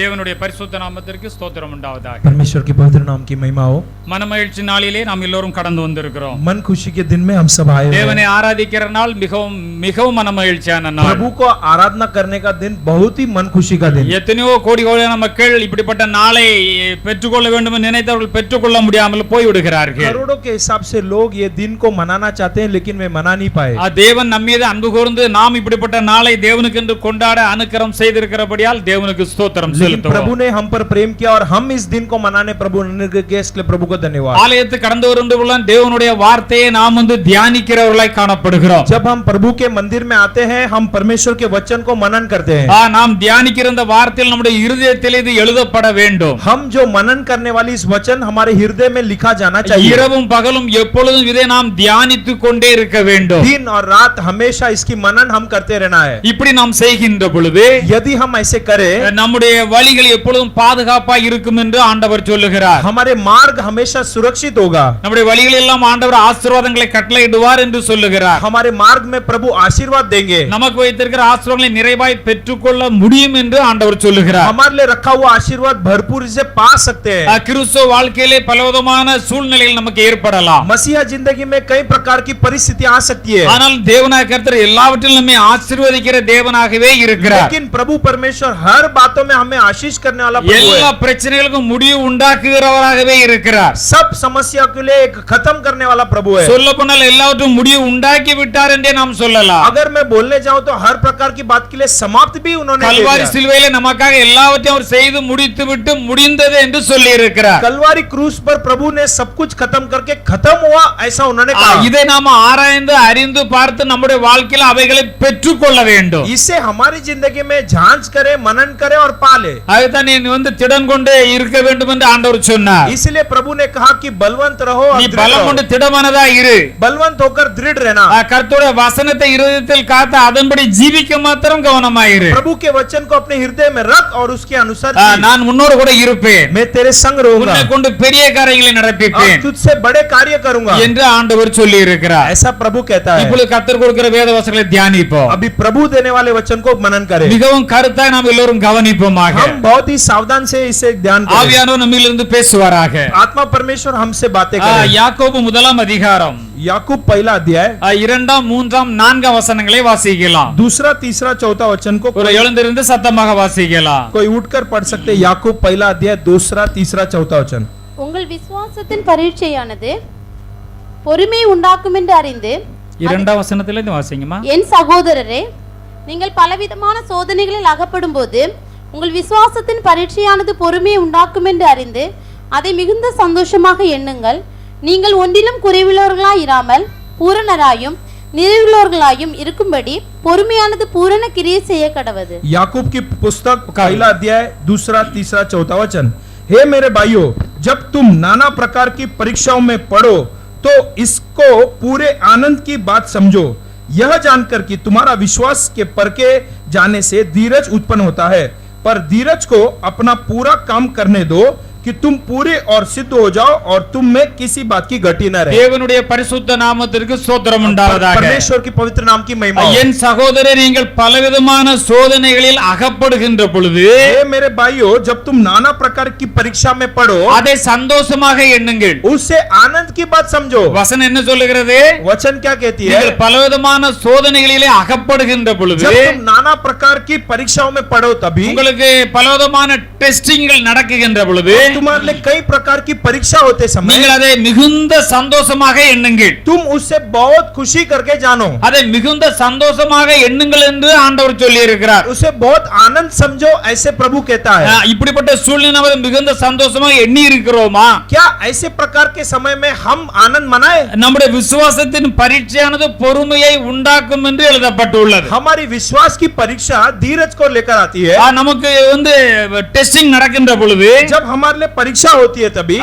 தேவனுடைய பரிசுத்த நாமத்திற்கு ஸ்தோத்திரம் உண்டாவதாக. परमेश्वर के पवित्र नाम की महिमा हो. மனமகிழ்ச்சி நாளிலே நாம் எல்லோரும் கடந்து வந்திருக்கிறோம். मन खुशी के दिन में हम सब आए हैं. தேவனை ஆராதிக்கிற நாள் மிகவும் மிகவும் மனமகிழ்ச்சியான நாள். प्रभु को आराधना करने का दिन बहुत ही मन खुशी का दिन. எத்தனையோ கோடி கோடியான மக்கள் இப்படிப்பட்ட நாளை பெற்றுக்கொள்ள வேண்டும் என்று நினைத்தவர்கள் பெற்றுக்கொள்ள முடியாமல் போய் விடுகிறார்கள். करोड़ों के हिसाब से लोग ये दिन को मनाना चाहते हैं लेकिन वे मना नहीं पाए. தேவன் நம்ம மீது அன்பு கூர்ந்து நாம் இப்படிப்பட்ட நாளை தேவனுக்கு என்று கொண்டாட அனுக்கிரகம் செய்திருக்கிறபடியால் தேவனுக்கு ஸ்தோத்திரம் செலுத்துவோம். प्रभु ने हम पर प्रेम किया और हम इस दिन को मनाने प्रभु ने किया, इसके लिए प्रभु को धन्यवाद. ஆலயத்துக்கு கடந்து வரும்போது தேவனுடைய வார்த்தையை நாம் தியானிக்கிறவர்களாய் காணப்படுகிறோம். जब हम प्रभु के मंदिर में आते हैं हम परमेश्वर के वचन को मनन करते हैं. நாம் தியானிக்கிற இந்த வார்த்தையில் நம்முடைய இருதயத்தில் இது எழுதப்பட வேண்டும். हम जो मनन करने वाली इस वचन हमारे हृदय में लिखा जाना चाहिए. இரவும் பகலும் எப்பொழுதும் இதை நாம் தியானித்துக் கொண்டே இருக்க வேண்டும். दिन और रात हमेशा इसकी मनन हम करते रहना है. இப்படி நாம் செய்கின்ற பொழுது यदि हम ऐसे करें நம்முடைய வழிகள் எப்பொழுதும் பாதுகாப்பாக இருக்கும் என்று ஆண்டவர் சொல்லுகிறார். हमारे मार्ग हमेशा सुरक्षित होगा. நம்முடைய வழிகளில் எல்லாம் ஆண்டவர் ஆசீர்வாதங்களை கட்டளையிடுவார் என்று சொல்லுகிறார். हमारे मार्ग में प्रभु आशीर्वाद देंगे. நமக்கு வைத்திருக்கிற ஆசீர்வாதங்களை நிறைவாய் பெற்றுக்கொள்ள முடியும் என்று ஆண்டவர் சொல்லுகிறார். हमारे लिए रखा हुआ आशीर्वाद भरपूर से पा सकते हैं. கிறிஸ்தவ வாழ்க்கையிலே பலவிதமான சூழ்நிலைகள் நமக்கு ஏற்படலாம். मसीहा जिंदगी में कई प्रकार की परिस्थिति आ सकती है. ஆனால் தேவனாகிய கர்த்தர் எல்லாவற்றிலும் நம்மை ஆசீர்வதிக்கிற தேவனாகவே இருக்கிறார். लेकिन प्रभु परमेश्वर हर बातों में हमें आशीष करने वाला प्रभु है. எல்லா பிரச்சனைகளுக்கும் முடிவு உண்டாக்குகிறவராகவே இருக்கிறார். सब समस्या के लिए एक खत्म करने वाला प्रभु है. சொல்லப்போனால் எல்லாவற்றும் முடிவு உண்டாக்கி விட்டார் என்றே நாம் சொல்லலாம். अगर मैं बोलने जाऊं तो हर प्रकार की बात के लिए समाप्त भी उन्होंने கல்வாரி சிலுவையிலே நமக்காக எல்லாவற்றையும் அவர் செய்து முடித்துவிட்டு முடிந்தது என்று சொல்லி இருக்கிறார். कलवारी क्रूस पर प्रभु ने सब कुछ खत्म करके खत्म हुआ ऐसा उन्होंने कहा. இதை நாம ஆராய்ந்து அறிந்து பார்த்து நம்முடைய வாழ்க்கையில் அவைகளை பெற்றுக்கொள்ள வேண்டும். इसे हमारी जिंदगी में जांच करें, मनन करें और पाले. அதுதான் நீ திடன் கொண்டு இருக்க வேண்டும் என்று ஆண்டவர் சொன்னார். इसलिए प्रभु ने कहा कि बलवंत रहो और நீ பலம் கொண்டு திடமானதா இரு. बलवंत होकर दृढ़ रहना. கர்த்தருடைய வசனத்தை இருதயத்தில் காத்து அதன்படி ஜீவிக்க மாத்திரம் கவனமாயிரு. प्रभु के वचन को अपने हृदय में रख और उसके अनुसार நான் உன்னோடு கூட இருப்பேன். मैं तेरे संग रहूंगा. உன்னை கொண்டு பெரிய காரியங்களை நடப்பிப்பேன். तुझसे बड़े कार्य करूंगा என்று ஆண்டவர் சொல்லி இருக்கிறார். ऐसा प्रभु कहता है. இப்பொழுது கர்த்தர் கொடுக்கிற வேத வசனங்களை தியானிப்போம். अभी प्रभु देने वाले वचन को मनन करें. மிகவும் கருத்தாய் நாம் எல்லோரும் கவனிப்போமாக. हम बहुत ही सावधान से इसे ध्यान करें. ஆவியானவர் நம்மிலிருந்து பேசுவாராக. आत्मा परमेश्वर हमसे बातें करे. யாக்கோபு முதலாம் அதிகாரம் याकूब पहला अध्याय 2, 3, 4 வசனங்களை வாசிக்கலாம். दूसरा, तीसरा, चौथा वचन को ஒரு எழுந்திருந்து சத்தமாக வாசிக்கலாம். कोई उठकर पढ़ सकते. याकूब पहला अध्याय दूसरा, तीसरा, चौथा वचन. உங்கள் விசுவாசத்தின் பரீட்சையானது பொறுமை உண்டாக்கும் என்று அறிந்து 2ஆம் வசனத்திலிருந்து வாசிங்கம்மா. என் சகோதரரே, நீங்கள் பலவிதமான சோதனைகளில் அகப்படும் போது உங்கள் விசுவாசத்தின் பரீட்சையானது பொறுமையை உண்டாக்கும் என்று அறிந்து அதை மிகுந்த சந்தோஷமாக எண்ணுங்கள். நீங்கள் ஒன்றிலும் குறைவுள்ளவர்களாய் இராமல் பூரணராயும் நிறைவுள்ளவர்களாயும் இருக்கும்படி பொறுமையானது பூரண கிரியை செய்ய கடவது. याकूब की पुस्तक पहला अध्याय दूसरा, तीसरा, चौथा वचन. हे मेरे भाइयों, जब तुम नाना प्रकार की परीक्षाओं में पड़ो तो इसको पूरे आनंद की बात समझो, यह जानकर कि तुम्हारा विश्वास के परखे जाने से धीरज उत्पन्न होता है. पर धीरज को अपना पूरा काम करने दो कि तुम पूरे और सिद्ध हो जाओ और तुम में किसी बात की घटी न रहे. தேவனுடைய பரிசுத்த நாமத்திற்கு ஸ்தோத்திரம் உண்டாவதாக. परमेश्वर की पवित्र नाम की महिमा. என் சகோதரர், நீங்கள் பலவிதமான சோதனைகளில் அகப்படுகின்ற பொழுது हे मेरे भाइयों, जब तुम नाना प्रकार की परीक्षा में पढ़ो அதை சந்தோஷமாக எண்ணுங்கள். उससे आनंद की बात समझो. வசனம் என்ன சொல்லுகிறது? वचन क्या कहती है? நீங்கள் பலவிதமான சோதனைகளிலே அகப்படுகின்ற பொழுது जब तुम नाना प्रकार की परीक्षाओं में पढ़ो तभी உங்களுக்கு பலவிதமான டெஸ்டிங்கள் நடக்குகின்ற பொழுது तुम्हारे लिए कई प्रकार की परीक्षा होते समय நீங்கள் அதை மிகுந்த சந்தோஷமாக எண்ணுங்கள். तुम उससे बहुत खुशी करके जानो. அதை மிகுந்த சந்தோஷமாக எண்ணுங்கள் என்று ஆண்டவர் சொல்லி இருக்கிறார். उसे बहुत आनंद समझो ऐसे प्रभु कहता है. இப்படிப்பட்ட சூழ்நிலை நாம் மிகுந்த சந்தோஷமாக எண்ணி இருக்கிறோமா? क्या ऐसे प्रकार के समय में हम आनंद मनाए? நம்முடைய விசுவாசத்தின் பரீட்சையானது பொறுமையை உண்டாக்கும் என்று எழுதப்பட்டுள்ளது. हमारी विश्वास की परीक्षा धीरज को लेकर आती है. நமக்கு டெஸ்டிங் நடக்கின்ற பொழுது जब हमारे लिए परीक्षा होती है तभी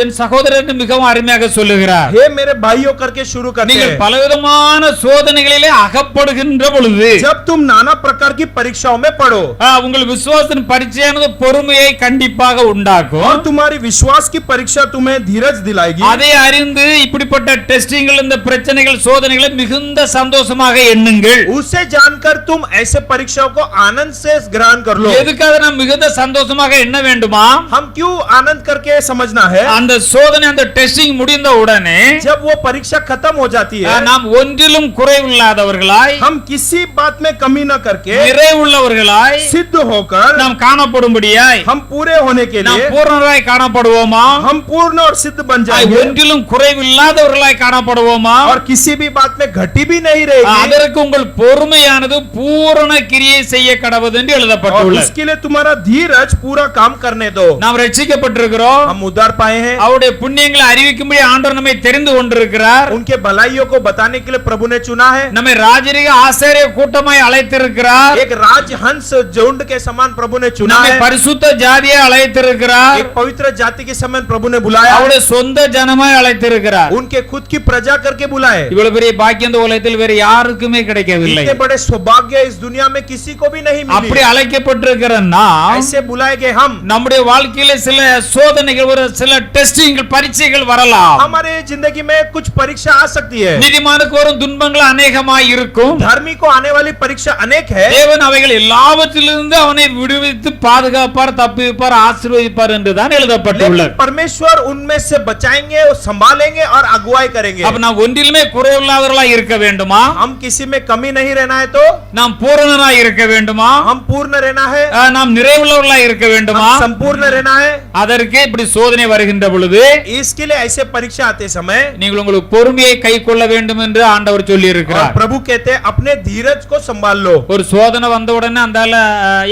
என் சகோதரன் மிகவும் அருமையாக சொல்லுகிறார், हे मेरे भाइयों करके शुरू करते நீங்கள் हैं। பலவிதமான சோதனைகளிலே அகப்படுகின்ற பொழுது जब तुम नाना प्रकार की परीक्षाओं में पढ़ो உங்கள் விசுவாசத்தின் பரீட்சையானது பொறுமையை கண்டிப்பாக உண்டாக்கும். और तुम्हारी विश्वास की परीक्षा तुम्हें धीरज दिलाएगी। அதை அறிந்து இப்படிப்பட்ட டெஸ்டிங்கள், இந்த பிரச்சனைகள், சோதனைகளை மிகுந்த சந்தோஷமாக எண்ணுங்கள். उसे जानकर तुम ऐसे परीक्षाओं को आनंद से ग्रहण कर लो। எதுக்காக நாம் மிகுந்த சந்தோஷமாக எண்ண வேண்டுமா? हम क्यों आनंद करके समझना है? அந்த சோதனை, அந்த டெஸ்டிங் முடிந்த உடனே जब वो परीक्षा खत्म हो जाती है நாம் ஒன்றிலும் குறைவில்லாதவர்களாய், हम किसी बात में कमी न करके நிறைவுள்ளவர்களாய் सिद्ध होकर நாம் காணப்படும்படியாய், हम पूरे होने के நாம் लिए பூரணராய் காணப்படுவோமா? हम पूर्ण और सिद्ध बन जाएंगे ஒன்றிலும் குறைவில்லாதவர்களாய் காணப்படுவோமா? और किसी भी बात में घटी भी नहीं रहेगी। அதற்கு உங்கள் பொறுமையானது பூரண கிரியை செய்ய கடவுது என்று और எழுதப்பட்டுள்ளது. उसके लिए तुम्हारा धीरज पूरा काम करने दो। நாம் ரட்சிக்கப்பட்டிருக்கிறோம். हम उद्धार पाए हैं, அவருடைய புண்ணியங்களை அறிவிக்கும்படி ஆண்டவர் நம்மை தெரிந்து கொண்டிருக்கிறார். उनके भलाइयों को बताने के लिए प्रभु ने चुना है। நம்மை ராஜரீக ஆசாரிய கூட்டமாய் அழைத்திருக்கிறார். एक राजहंस झुंड के समान प्रभु ने चुना நம்மை है। பரிசுத்த ஜாதியை அழைத்திருக்கிறார். एक पवित्र जाति के समान प्रभु ने बुलाया, அவருடைய சொந்த ஜனமாய் அழைத்திருக்கிறார். उनके खुद की प्रजा करके बुलाए। இவ்வளவு பெரிய பாக்கியம் இந்த உலகத்தில் வேற யாருக்குமே கிடைக்கவில்லை. इतने बड़े सौभाग्य इस दुनिया में किसी को भी नहीं அப்படி मिली। அழைக்கப்பட்டிருக்கிற நாம் ऐसे बुलाए गए हम, நம்முடைய வாழ்க்கையில சில சோதனைகள், ஒரு சில டெஸ்டிங்கள், பரீட்சைகள் வரலாம். हमारे जिंदगी में कुछ परीक्षा आ सकती है। நீதிமானுக்கு வரும் துன்பங்கள் அநேகமாய் இருக்கும். धर्मी को आने वाली परीक्षा अनेक है। தேவன் அவைகள் எல்லாவற்றிலிருந்து அவனை விடுவித்து பாதுகாப்பார், தப்புவிப்பார், ஆசீர்வதிப்பார் என்றுதான் எழுதப்பட்டுள்ளது. लेकिन परमेश्वर उनमें से बचाएंगे, संभालेंगे और अगुवाई करेंगे। அப்ப நாம் ஒன்றிலுமே குறைவுள்ளவர்களாய் இருக்க வேண்டுமா? हम किसी में कमी नहीं रहना है तो நாம் பூரணராய் இருக்க வேண்டுமா? हम पूर्ण रहना है, நாம் நிறைவுள்ளவர்களாய் இருக்க வேண்டுமா? हम संपूर्ण रहना है। அதற்கு இப்படி சோதனை வருகின்ற பொழுது इसके लिए ऐसे परीक्षा आते समय நீங்கள் உங்களுக்கு பொறுமையை கை கொள்ள வேண்டும் என்று ஆண்டவர் சொல்லி और இருக்கிறார். प्रभु कहते हैं अपने धीरज को संभाल लो। ஒரு சோதனை வந்த உடனே அந்தால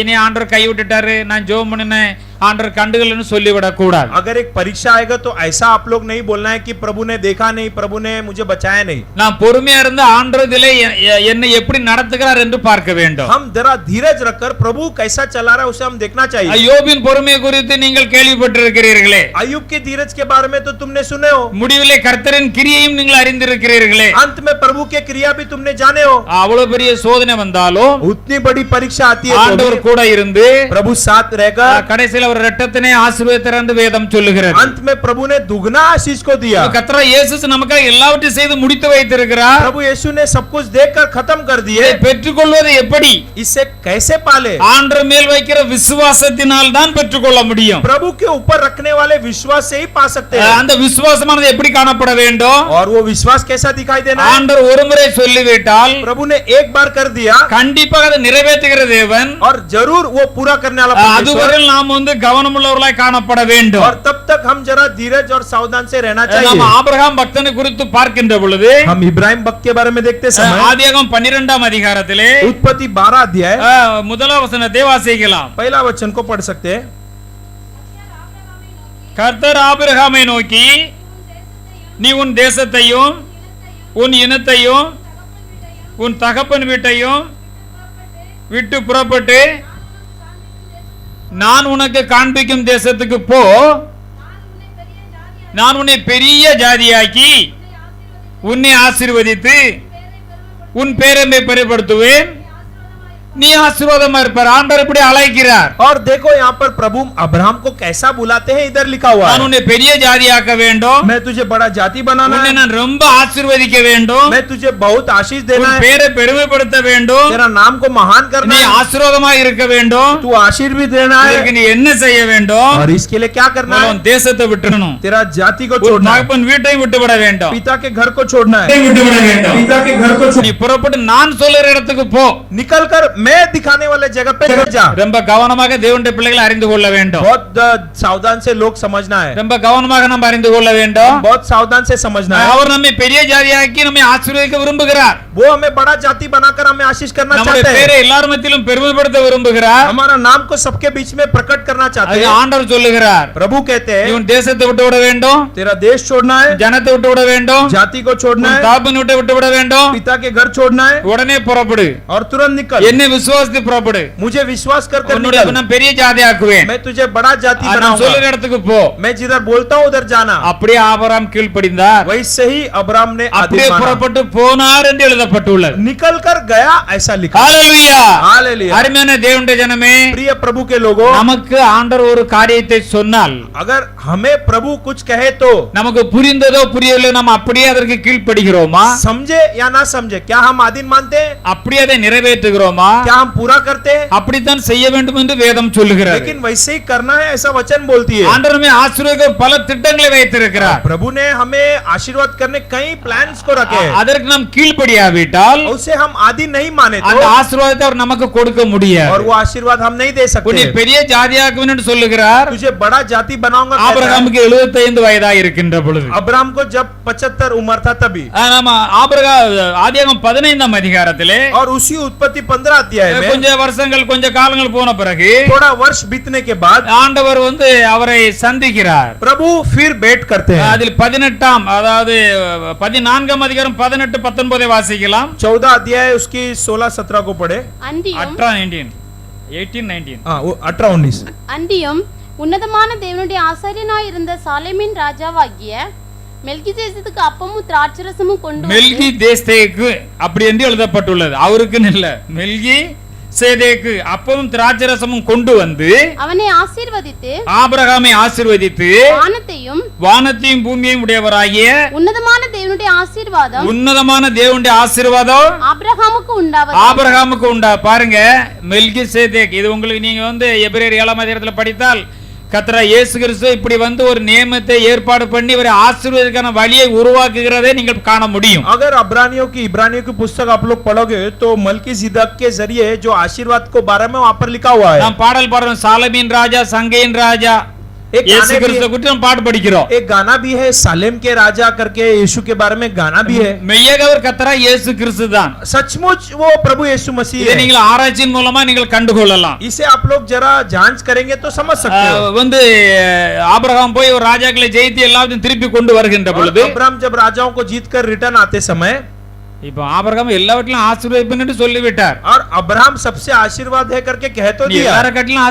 இனி ஆண்டவர் கை விட்டுட்டாரு, நான் ஜெபம் பண்ணினேன், ஆண்டவர் கண்டுகள்னு சொல்லிவிடக் கூடாது. अगर एक परीक्षा आएगा तो ऐसा आप लोग नहीं बोलना है कि प्रभु ने देखा नहीं, प्रभु ने मुझे बचाया नहीं। நான் பொறுமையா இருந்து ஆண்டவர் இதிலே என்னை எப்படி நடத்துகிறார் என்று பார்க்க வேண்டும். हम जरा धीरज रखकर प्रभु कैसा चला रहा है उसे हम देखना चाहिए। யோபின் பொறுமை குறித்து நீங்கள் கேள்விப்பட்டிருக்கிறீர்களே, अय्यूब की धीरज के बारे में तो तुमने सुने हो, முடிவிலே கர்த்தரின் கிரியையும் நீங்கள் அறிந்திருக்கிறீர்களே. अंत में प्रभु के क्रिया भी तुमने जाने हो। அவ்வளவு பெரிய சோதனை வந்தாலும் उतनी बड़ी परीक्षा आती है तो ஆண்டவர் भी கூட இருந்து प्रभु साथ रहकर கடைசியில் அவர் இரட்டத்தினை ஆசீர்வதித்தார் என்று வேதம் சொல்லுகிறது. अंत में प्रभु ने दुगना आशीष को दिया। கர்த்தர் இயேசு நமக்காக எல்லாவற்றையும் செய்து முடித்து வைத்திருக்கிறார். प्रभु यीशु ने सब कुछ देकर खत्म कर दिए। இதை பெற்றுக்கொள்வது எப்படி? इससे कैसे पाले? ஆண்டவர் மேல் வைக்கிற விசுவாசத்தினால் தான் பெற்றுக்கொள்ள முடியும். प्रभु के ऊपर रखने वाले विश्वास से ही पा सकते हैं। அந்த விசுவாசமானது எப்படி காணப்பட வேண்டும்? और वो विश्वास कैसा दिखाई देना है? ஆண்டவர் ஒருமுறை சொல்லிவிட்டால் प्रभु ने एक बार कर दिया கண்டிப்பாக அதை நிறைவேற்றுகிற தேவன். और जरूर वो पूरा करने वाला परमेश्वर। அதுவரை நாம் கவனமுள்ளவர்களாய் காணப்பட வேண்டும். और तब तक हम जरा धीरज और सावधान से रहना நாம் चाहिए। ஆபிரகாம் பக்தனை குறித்து பார்க்கின்ற பொழுது हम इब्राहिम भक्त के बारे में देखते समय ஆதியாகமம் 12ஆம் அதிகாரத்திலே उत्पत्ति 12 अध्याय முதலாம் வசனத்தை வாசிக்கலாம். पहला वचन को पढ़ सकते हैं। கர்த்தர் ஆபிரகாமை நோக்கி, நீ உன் தேசத்தையும் உன் இனத்தையும் உன் தகப்பன் வீட்டையும் விட்டு புறப்பட்டு நான் உனக்கு காண்பிக்கும் தேசத்துக்கு போ, நான் உன்னை பெரிய ஜாதியாக்கி உன்னை ஆசீர்வதித்து உன் பேரை பெருப்படுத்துவேன், நீ ஆசீர்வாதமா இருப்பார். ஆண்டவர் இப்படி அழைக்கிறார். और देखो यहाँ पर प्रभु अब्राहम को कैसा बुलाते हैं, इधर लिखा हुआ நான் है, உன்னை பெரிய ஜாதியாக்க வேண்டும், मैं तुझे बड़ा जाति बनाना உன்னை है, நான் ரொம்ப ஆசீர்வதிக்க வேண்டும், मैं तुझे बहुत आशीष देना உன் है, பேரை பெருமைப்படுத்த வேண்டும், तेरा नाम को महान करना நீ है, ஆசீர்வாதமா இருக்க வேண்டும். तू आशीष भी देना है। இதற்கு நீ என்ன செய்ய வேண்டும்? और इसके लिए क्या करना है? உன் தேசத்தை விட்டுறணும், तेरा जाति को உன் छोड़ना है, தகப்பன் வீட்டையும் விட்டுவிட வேண்டும், पिता के घर को छोड़ना है, விட்டுவிட வேண்டும். पिता के घर को நீ புறப்பட்டு நான் சொல்லுற இடத்துக்கு போ. निकल कर मैं दिखाने वाले जगह पे जा। ரொம்ப கவனமாக தேவனுடைய பிள்ளைகளை அறிந்து கொள்ள வேண்டும். बहुत सावधान से लोग समझना है, ரொம்ப கவனமாக நம்ம அறிந்து கொள்ள வேண்டும். बहुत सावधान से समझना है। அவர் நம்மை பெரிய ஜாதியாக்கி நம்மை ஆசீர்வதிக்க விரும்புகிறார். वो हमें बड़ा जाति बनाकर हमें आशीष करना நம்முடைய चाहते பேரை हैं, எல்லார் மத்தியிலும் பெருமைப்படுத்த விரும்புகிறார். हमारा नाम को सबके बीच में प्रकट करना चाहते அது हैं। ஆண்டவர் சொல்லுகிறார், प्रभु कहते हैं இவன் தேசத்தை விட்டு விட வேண்டும், तेरा देश छोड़ना है, ஜனத்தை விட்டு விட வேண்டும், जाति को छोड़ना உன் है, தகப்பன் விட்டு விட வேண்டும், पिता के घर छोड़ना है உடனே புறப்படு, और तुरंत निकल। என்னை விசுவாசித்து புறப்படு, मुझे विश्वास कर कर உன்னுடைய निकल, நான் பெரிய ஜாதி ஆக்குவேன், मैं तुझे बड़ा जाति நான் बनाऊंगा, சொல்லுற இடத்துக்கு போ. मैं जिधर बोलता हूँ उधर जाना। அப்படியே ஆபிரகாம் கீழ்ப்படிந்தார், वैसे ही अब्राम ने அப்படியே आदेश माना, புறப்பட்டு போனார் என்று எழுதப்பட்டுள்ளது. निकल कर गया ऐसा लिखा। ஹalleluya. हालेलुया। அருமையான தேவனுடைய ஜனமே, प्रिय प्रभु के लोगों, நமக்கு ஆண்டவர் ஒரு காரியத்தை சொன்னால், अगर हमें प्रभु कुछ कहे तो நமக்கு புரிந்ததோ புரியலையோ நாம் அப்படியே அதற்கு கீழ்ப்படிகிறோமா, समझे या ना समझे, क्या हम आधीन मानते हैं, அப்படியே அதை நிறைவேற்றுகிறோமா, क्या हम पूरा करते हैं, அப்படித்தான் செய்ய வேண்டும் என்று வேதம் சொல்லுகிறது. लेकिन वैसे ही करना है ऐसा वचन बोलती है। ஆண்டவர் நம்மை ஆசீர்வதிக்க பல திட்டங்களை வைத்திருக்கிறார். प्रभु ने हमें आशीर्वाद करने कई प्लान्स को रखे हैं, அதற்கு நாம் கீழ்ப்படியாவிட்டால் उसे हम आदि नहीं माने அந்த तो ஆசீர்வாதத்தை அவர் நமக்கு கொடுக்க और முடியாது. वो आशीर्वाद हम नहीं दे உன்னை सकते। பெரிய ஜாதியாக்குவேன் என்று சொல்லுகிறார். तुझे बड़ा जाति बनाऊंगा कहता है। ஆபிரகாமுக்கு 75 வயதா இருக்கின்ற பொழுது, अब्राम को जब 75 उम्र था तभी, நம்ம ஆதியாகமம் 15ஆம் அதிகாரத்திலே और उसी उत्पत्ति 15 अध्याय में கொஞ்ச வருஷங்கள் கொஞ்ச காலங்கள் போன பிறகு थोड़ा वर्ष बीतने के बाद ஆண்டவர் அவரை சந்திக்கிறார். प्रभु फिर भेंट करते हैं। அதில் 18ஆம் அதாவது 14ஆம் அதிகாரம் 18 19 வாசிக்கலாம். 14 अध्याय उसकी 16-17 को पढ़े। அன்றியும் 18 19 19 हाँ, वो 18-19। அன்றியும் உன்னதமான தேவனுடைய ஆசாரியனாய் இருந்த சாலேமின் ராஜாவாகிய மெல்கிசேதேக்குக்கு அப்பமும் திராட்சரசமும் கொண்டு வந்து மெல்கி தேஸ்தேக்கு அப்படி என்று எழுதப்பட்டுள்ளது. அவருக்குன்னு இல்ல, மெல்கி சேதேக்கு அப்பமும் திராட்சரசமும் கொண்டு வந்து அவனை ஆசீர்வதித்து ஆபிரகாமை ஆசீர்வதித்து வானத்தையும் வானத்தையும் பூமியையும் உடையவராகிய உன்னதமான தேவனுடைய ஆசீர்வாதம் உன்னதமான தேவனுடைய ஆசீர்வாதம் ஆபிரகாமுக்கு உண்டாவது ஆபிரகாமுக்கு உண்டா. பாருங்க, மெல்கி சேதேக் இது உங்களுக்கு நீங்க எபிரேயர் 7ஆம் அதிகாரத்தில் படித்தால் கர்த்தராகிய இயேசு கிறிஸ்து இப்படி ஒரு நியமத்தை ஏற்பாடு பண்ணி இவரை ஆசீர்வதிக்கான வழியை உருவாக்குகிறதை நீங்கள் காண முடியும். अगर इब्रानियों की पुस्तक आप लोग पढ़ोगे तो मल्कीसिदक के जरिए जो आशीर्वाद को बारे में वहां पर लिखा हुआ है। நாம் பாடல் பாடுறோம், சாலமீன் ராஜா, சங்கையின் ராஜா, एक இயேசு गाने भी கிறிஸ்து குறித்து நாம் பாட்டு படிக்கிறோம். एक गाना भी है, सालेम के राजा करके यीशु के बारे में गाना भी है। மெய்யாக அவர் கர்த்தராகிய இயேசு கிறிஸ்து தான். सचमुच वो प्रभु यीशु मसीह இதை है। நீங்கள் ஆராய்ச்சியின் மூலமா நீங்கள் கண்டுகொள்ளலாம். इसे आप लोग जरा जांच करेंगे तो समझ सकते हो। ஆபிரகாம் போய் ஒரு ராஜாக்களை ஜெயித்து எல்லாத்தையும் திருப்பி கொண்டு வருகின்ற பொழுது, अब्राम जब राजाओं को जीत कर रिटर्न आते समय, இப்ப ஆபிரகாம் எல்லாவற்றிலும் ஆசீர்வதிப்பேன் என்று சொல்லிவிட்டார். और अब्राहम सबसे आशीर्वाद है करके कह तो நீ दिया, எல்லாரக்கட்டிலும்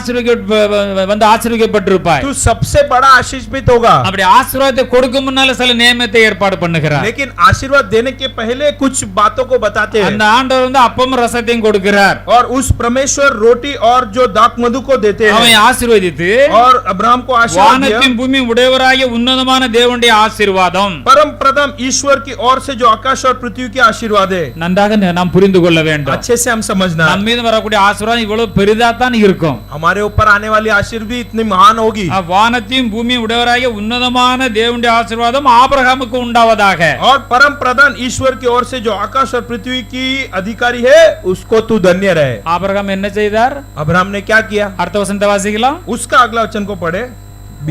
ஆசீர்வதிக்கப்பட்டிருப்பாய். तू सबसे बड़ा आशीर्वादित होगा। அப்படி ஆசீர்வாதத்தை கொடுக்கும் முன்னால சில நியமத்தை ஏற்பாடு பண்ணுகிறார். लेकिन आशीर्वाद देने के पहले कुछ बातों को बताते அந்த हैं, ஆண்டவர் அப்பமும் ரசத்தையும் கொடுக்கிறார். और उस परमेश्वर रोटी और जो दाक मधु को देते அவன் हैं, ஆசீர்வதித்து और अब्राहम को आशीर्वाद दिया। வானத்தின் பூமியும் உடையவராகிய உன்னதமான தேவனுடைய ஆசீர்வாதம். परम प्रथम ईश्वर की ओर से जो आकाश और पृथ्वी के आशीर्वाद है, நன்றாக நாம் புரிந்து கொள்ள வேண்டும். अच्छे से हम समझना। நம்ம மீது வரக்கூடிய ஆசீர்வாதம் இவ்வளவு பெரிதா தான் இருக்கும். हमारे ऊपर आने वाली आशीर्वाद भी इतनी महान होगी। வானத்தையும் பூமியும் உடையவராகிய உன்னதமான தேவனுடைய ஆசீர்வாதம் ஆபிரகாமுக்கு உண்டாவதாக. और परम प्रधान ईश्वर की ओर से जो आकाश और पृथ्वी की अधिकारी है, उसको तू धन्य रहे। ஆபிரகாம் என்ன செய்தார்? अब्राहम ने क्या किया? அடுத்த வசனத்தை வாசிக்கலாம். उसका अगला वचन को पढ़े।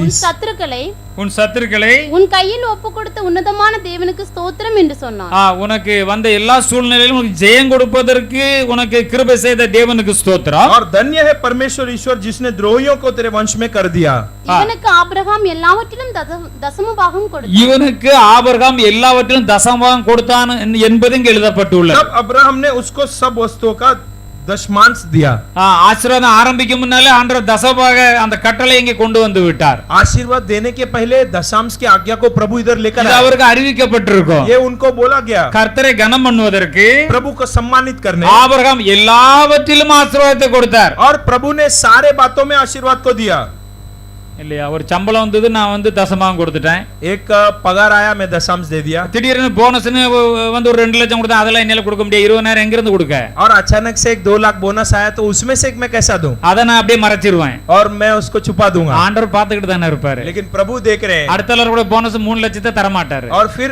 உன் சத்துருக்களை உன் சத்துருக்களை உன் கையில் ஒப்பு கொடுத்த உன்னதமான தேவனுக்கு ஸ்தோத்திரம் என்று சொன்னான். உனக்கு வந்த எல்லா சூழ்நிலையிலும் உனக்கு ஜெயம் கொடுப்பதற்கு உனக்கு கிருபை செய்த தேவனுக்கு ஸ்தோத்திரம். और धन्य है परमेश्वर ईश्वर जिसने द्रोहियों को तेरे वंश में कर दिया। இவனுக்கு ஆபிரகாம் எல்லாவற்றிலும் தசம பாகம் கொடுத்தான். இவனுக்கு ஆபிரகாம் எல்லாவற்றிலும் தசமபாகம் கொடுத்தான் என்பது இங்கு எழுதப்பட்டுள்ளது. तब अब्राहम ने उसको सब वस्तुओं का दशमांश दिया। ஆசீர்வாதம் ஆரம்பிக்கும் முன்னாலே ஆண்டவர் தசமபாக அந்த கட்டளை இங்கே கொண்டு வந்து விட்டார். आशीर्वाद देने के पहले दशांश की आज्ञा को प्रभु इधर लेकर இது आया। அவருக்கு அறிவிக்கப்பட்டிருக்கும். ये उनको बोला गया, கர்த்தரை கனம் பண்ணுவதற்கு प्रभु को सम्मानित करने। ஆபிரகாம் எல்லாவற்றிலும் ஆசீர்வாதத்தை கொடுத்தார். और प्रभु ने सारे बातों में आशीर्वाद को दिया। இல்லையா? ஒரு சம்பளம் வந்தது, நான் தசமாகம் கொடுத்துட்டேன். एक पगार आया, मैं दशांश दे दिया। திடீர்னு போனஸ்னு ஒரு 2 லட்சம் கொடுத்தா அதெல்லாம் என்னால கொடுக்க முடியாது. 20,000 எங்க இருந்து கொடுக்க? और अचानक से एक 2 लाख बोनस आया तो उसमें से एक मैं कैसा दूं? அத நான் அப்படியே மறைச்சிருவேன். और मैं उसको छुपा दूंगा। ஆண்டவர் பார்த்துக்கிட்டு தானே இருப்பாரு. लेकिन प्रभु देख रहे हैं। அடுத்த கூட போனஸ் 3 லட்சத்தை தர மாட்டாரு. और फिर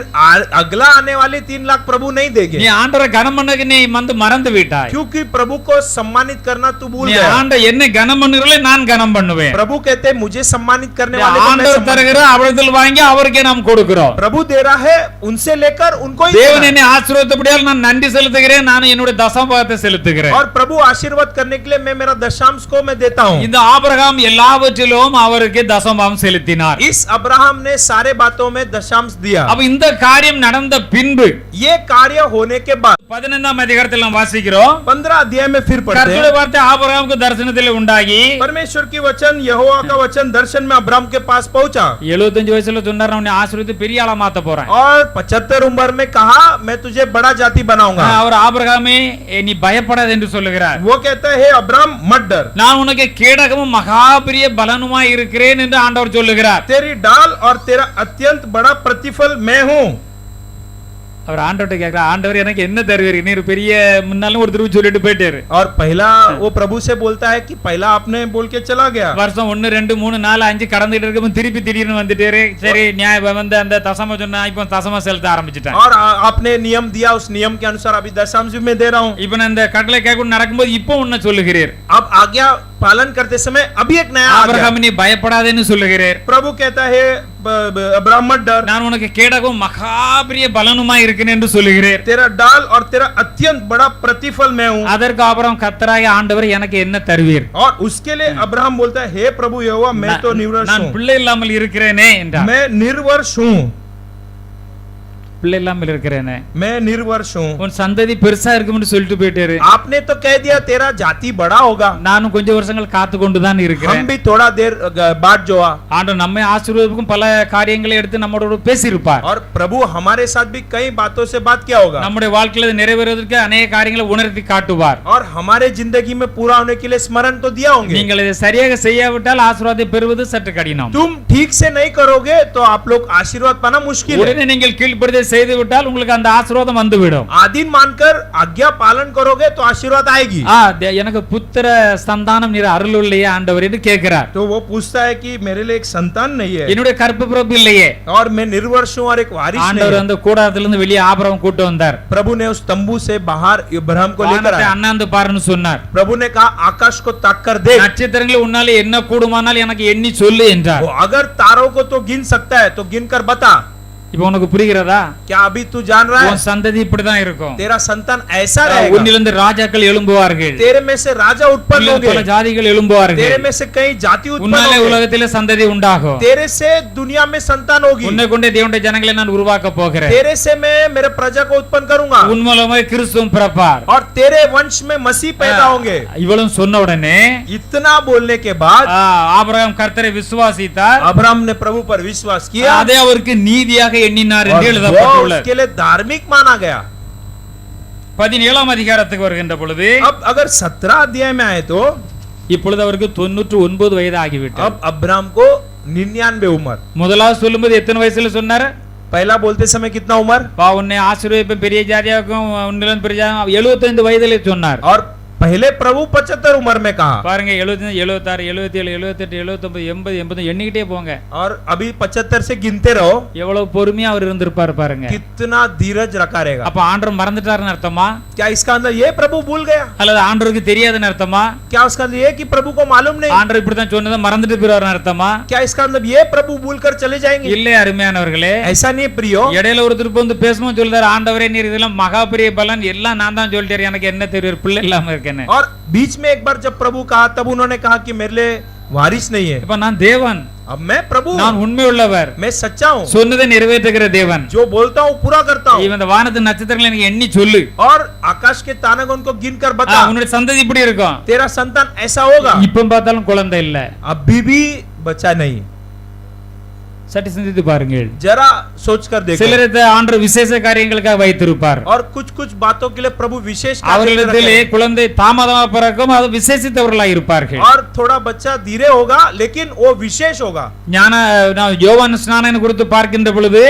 अगला आने वाले 3 लाख प्रभु नहीं देंगे, நீ ஆண்டவரை கனம் பண்ணக்கு நீ மறந்து விட்டாய். क्योंकि प्रभु को सम्मानित करना तू भूल நீ गया। ஆண்டவர் என்ன கனம் பண்ணுறீங்களோ நான் கனம் பண்ணுவேன். प्रभु कहते मुझे सम्मानित करने वाले को मैं ஆண்டவர் सम्मानित- தருகிற அவரிடத்தில் வாங்கி அவருக்கே நாம் கொடுக்கிறோம். प्रभु दे रहा है, उनसे लेकर उनको ही தேவன் देना। என்னை ஆசீர்வதித்தபடியால் நான் நன்றி செலுத்துகிறேன். நான் என்னுடைய தசமபாகத்தை செலுத்துகிறேன். और प्रभु आशीर्वाद करने के लिए मैं मेरा दशांश को मैं देता हूँ। இந்த ஆபிரகாம் எல்லாவற்றிலும் அவருக்கு தசமபாகம் செலுத்தினார். इस अब्राहम ने सारे बातों में दशांश दिया। அப்ப இந்த காரியம் நடந்த பின்பு ये कार्य होने के बाद 15ஆம் அதிகாரத்தில் நாம் வாசிக்கிறோம் 15 अध्याय में फिर पढ़ते हैं கர்த்தருடைய வார்த்தை ஆபிரகாமுக்கு தரிசனத்தில் உண்டாகி परमेश्वर की वचन यहोवा का वचन दर्शन में अब्राम के पास पहुंचा 75 வயசுல சொன்னார் நான் உன்னை ஆசீர்வதித்து பெரிய ஆளா மாத்த போறேன் और 75 उम्र में कहा मैं तुझे बड़ा जाति बनाऊंगा அவர் ஆபிரகாமே நீ பயப்படாத என்று சொல்லுகிறார் वो कहता है हे अब्राम मत डर நான் உனக்கு கேடகமும் மகாபெரிய பலனுமாய் இருக்கிறேன் என்று ஆண்டவர் சொல்லுகிறார் तेरी डाल और तेरा अत्यंत बड़ा प्रतिफल मैं हूं அவர் ஆண்டவர்ட்ட கேக்குறார் ஆண்டவர் எனக்கு என்ன தருவீர் நீர் பெரிய முன்னாலும் ஒரு திருப்பி சொல்லிட்டு போயிட்டாரு और पहला वो प्रभु से बोलता है कि पहला आपने बोल के चला गया வருஷம் 1 2 3 4 5 கடந்துட்டு இருக்கும்போது திருப்பி திடீர்னு வந்துட்டாரு சரி நியாயம் வந்து அந்த தசம சொன்னா இப்போ தசம செலுத்த ஆரம்பிச்சிட்டேன் और आपने नियम दिया उस नियम के अनुसार अभी दशमांश में दे रहा हूं இப்போ நான் இந்த கட்டளை கேட்க நடக்கும்போது இப்போ உன்ன சொல்லுகிறீர் अब आज्ञा पालन करते समय अभी एक नया आज्ञा ஆபிரகாம் நீ பயப்படாதேன்னு சொல்லுகிறீர் प्रभु कहता है अब्राम मत डर நான் உனக்கு கேடகம் மகாபெரிய பலனுமாய் இருக்கேன் என்று சொல்லுகிறேன் तेरा डाल और तेरा अत्यंत बड़ा प्रतिफल मैं हूं அதற்கு ஆபிரகாம் கர்த்தராகிய ஆண்டவர் எனக்கு என்ன தருவீர் और उसके लिए अब्राहम बोलता है हे प्रभु यहोवा मैं तो निर्वंश நான் हूं பிள்ளை இல்லாமல் இருக்கிறேனே என்றார் मैं निर्वंश हूं பிள்ளை இல்லாமல் இருக்கிறேனே मैं निर्वंश हूं உன் சந்ததி பெருசா இருக்கும்னு சொல்லிட்டு போயிட்டாரு आपने तो कह दिया तेरा जाति बड़ा होगा நானும் கொஞ்சம் வருஷங்கள் காத்து கொண்டு தான் இருக்கிறேன் हम भी थोड़ा देर बाद जोआ ஆண்டவர் நம்மை ஆசீர்வதிக்கும் பல காரியங்களை எடுத்து நம்மளோட பேசியிருப்பார் और प्रभु हमारे साथ भी कई बातों से बात किया होगा நம்முடைய வாழ்க்கையில இது நிறைவேறுவதற்கு अनेक காரியங்களை உணர்த்தி காட்டுவார் और हमारे जिंदगी में पूरा होने के लिए स्मरण तो दिया होंगे நீங்கள் இதை சரியாக செய்யாவிட்டால் ஆசீர்வாதத்தை பெறுவது சற்று கடினம் तुम ठीक से नहीं करोगे तो आप लोग आशीर्वाद पाना मुश्किल है உடனே நீங்கள் கீழ்ப்படிதலை செய்து விட்டால் உங்களுக்கு அந்த ஆசீர்வாதம் வந்துவிடும் आधीन मानकर आज्ञा पालन करोगे तो आशीर्वाद आएगी எனக்கு புத்திர சந்தானம் நீர் அருளுள்ளே ஆண்டவர் என்று கேட்கிறார் तो वो पूछता है कि मेरे लिए एक संतान नहीं है என்னுடைய கற்ப பிறப்பு இல்லையே और मैं निर्वंश हूं और एक वारिस नहीं ஆண்டவர் है அந்த கூடாரத்திலிருந்து வெளியே ஆபிரகாம் கூட்டி வந்தார் प्रभु ने उस तंबू से बाहर इब्राहिम को लेकर வானத்தை आया அண்ணாந்து பாருன்னு சொன்னார் प्रभु ने कहा आकाश को ताक कर देख நட்சத்திரங்களை உன்னாலே என்ன கூடுமானால் எனக்கு எண்ணி சொல்லு என்றார் वो अगर तारों को तो गिन सकता है तो गिन कर बता இப்போ உனக்கு புரிகிறதா क्या अभी तू जान रहा है உன் சந்ததி இப்படிதான் இருக்கும் तेरा संतान ऐसा रहेगा உன்னிலிருந்து ராஜாக்கள் எழும்புவார்கள் तेरे में से राजा उत्पन्न உன்னிலிருந்து பல होंगे ஜாதிகள் எழும்புவார்கள் तेरे में से कई जाति उत्पन्न உன்னாலே होंगे உலகத்திலே சந்ததி உண்டாகும் तेरे से दुनिया में संतान होगी உன்னை கொண்டே தேவனுடைய ஜனங்களை நான் உருவாக்க போகிறேன் तेरे से मैं मेरे प्रजा को उत्पन्न करूंगा உன் மூலமாய் கிறிஸ்துவும் பிறப்பார் और तेरे वंश में मसीह पैदा होंगे இவ்வளவு சொன்ன உடனே इतना बोलने के बाद ஆபிரகாம் கர்த்தரை விசுவாசித்தார் अब्राहम ने प्रभु पर विश्वास किया அதை அவருக்கு நீதியாக எண்ணினார் என்று और वो எழுதப்பட்டுள்ளது उसके लिए धार्मिक माना गया 17ஆம் அதிகாரத்துக்கு வருகின்ற பொழுது अब अगर 17 अध्याय में आए तो இப்பொழுது அவருக்கு 99 வயது ஆகிவிட்டது अब अब्राहम को 99 उम्र முதலாவது சொல்லும்போது எத்தனை வயசுல சொன்னாரு पहला बोलते समय कितना उम्र பா உன்னை ஆசீர்வதிப்பேன் பெரிய ஜாதியாக்கும் உன்னிலும் பெரிய ஜாதி 75 வயதிலே சொன்னார் और पहले प्रभु 75 उम्र में कहा பாருங்க 75 76 77 78 79 80 80 எண்ணிக்கிட்டே போங்க और अभी 75 से गिनते रहो எவ்வளவு பொறுமையா அவர் இருந்திருப்பார் பாருங்க कितना धीरज रखा रहेगा அப்ப ஆண்டவர் மறந்துட்டாருன்னு அர்த்தமா क्या इसका अंदर ये प्रभु भूल गया அல்லது ஆண்டவருக்கு தெரியாதுன்னு அர்த்தமா क्या उसका अंदर ये कि प्रभु को मालूम नहीं ஆண்டவர் இப்படிதான் சொன்னதை மறந்துட்டு போறாருன்னு அர்த்தமா क्या इसका अंदर ये प्रभु भूल कर चले जाएंगे இல்லை அருமையானவர்களே ऐसा नहीं प्रियो இடையில ஒரு திருப்பி வந்து பேசும்போது சொல்றாரு ஆண்டவரே நீர் இதெல்லாம் மகா பெரிய பலன் எல்லாம் நான் தான் சொல்லிட்டேன் எனக்கு என்ன தெரியும் பிள்ளை இல்லாம இருக்கேன்னு और बीच में एक बार जब प्रभु कहा तब उन्होंने कहा कि मेरे लिए वारिस नहीं है இப்ப நான் தேவன் अब मैं प्रभु நான் உண்மை உள்ளவர் मैं सच्चा हूँ சொன்னதை நிறைவேற்றுகிற தேவன் जो बोलता हूँ पूरा करता हूँ இவன் இந்த வானத்து நட்சத்திரங்களை எனக்கு எண்ணி சொல்லு और आकाश के तानागण को गिन कर बता உன்னுடைய சந்ததி இப்படி இருக்கும் तेरा संतान ऐसा होगा இப்ப பார்த்தாலும் குழந்தை இல்ல अभी भी बच्चा नहीं சற்று சிந்தித்து பாருங்கள் जरा सोच कर देखो சிலரத்தை ஆண்டவர் விசேஷ காரியங்களுக்காக வைத்திருப்பார் और कुछ कुछ बातों के लिए प्रभु विशेष कार्य அவர்களிடத்திலே रखे। குழந்தை தாமதமா பிறக்கும் அது விசேஷித்தவர்களாக இருப்பார்கள் और थोड़ा बच्चा धीरे होगा लेकिन वो विशेष होगा ஞான நான் யோவான் ஸ்நானன் குறித்து பார்க்கின்ற பொழுது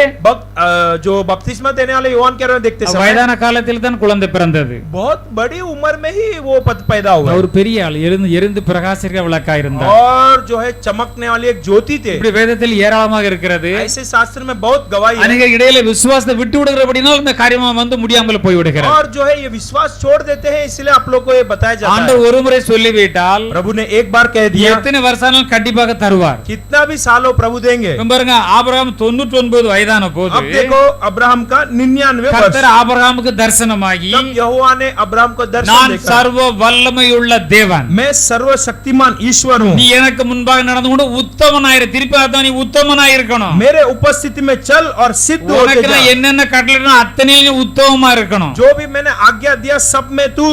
जो बपतिस्मा देने वाले योहान के बारे में देखते समय வயதான காலத்தில் தான் குழந்தை பிறந்தது बहुत बड़ी उम्र में ही वो पैदा हुआ ஒரு பெரிய ஆள் எரிந்து பிரகாசிக்கிற விளக்கா இருந்தார் और जो है चमकने वाली एक ज्योति थे இப்படி வேதத்தில் ஏராளமாக இருக்கிறது ऐसे शास्त्र में बहुत गवाही है அநேக இடையில விசுவாசத்தை விட்டு விடுகிறபடினால் இந்த காரியம் வந்து முடியாமல் போய் விடுகிறது और जो है ये विश्वास छोड़ देते हैं इसलिए आप लोग को ये बताया जाता है ஆண்டவர் ஒருமுறை சொல்லிவிட்டால் प्रभु ने एक बार कह दिया எத்தனை வருஷாலும் கண்டிப்பாக தருவார் कितना भी साल हो प्रभु देंगे பாருங்க ஆபிரகாம் 99 வயதான போது अब देखो अब्राहम का 99 वर्ष கர்த்தர் ஆபிரகாமுக்கு தரிசனமாகி जब यहोवा ने अब्राहम को दर्शन நான் देखा சர்வ வல்லமையுள்ள தேவன் मैं सर्वशक्तिमान ईश्वर हूँ நீ எனக்கு முன்பாக நடந்து கொண்டு உத்தமனாயிரு திருப்பி அர்த்தம் நீ உத்தமனாயிரு இருக்கணும். मेरे उपस्थिति में चल और सिद्ध होते உனக்கு நான் जा। என்னென்ன கட்டளைனோ அத்தனையிலும் உத்தமமா இருக்கணும். जो भी मैंने आज्ञा दिया सब में तू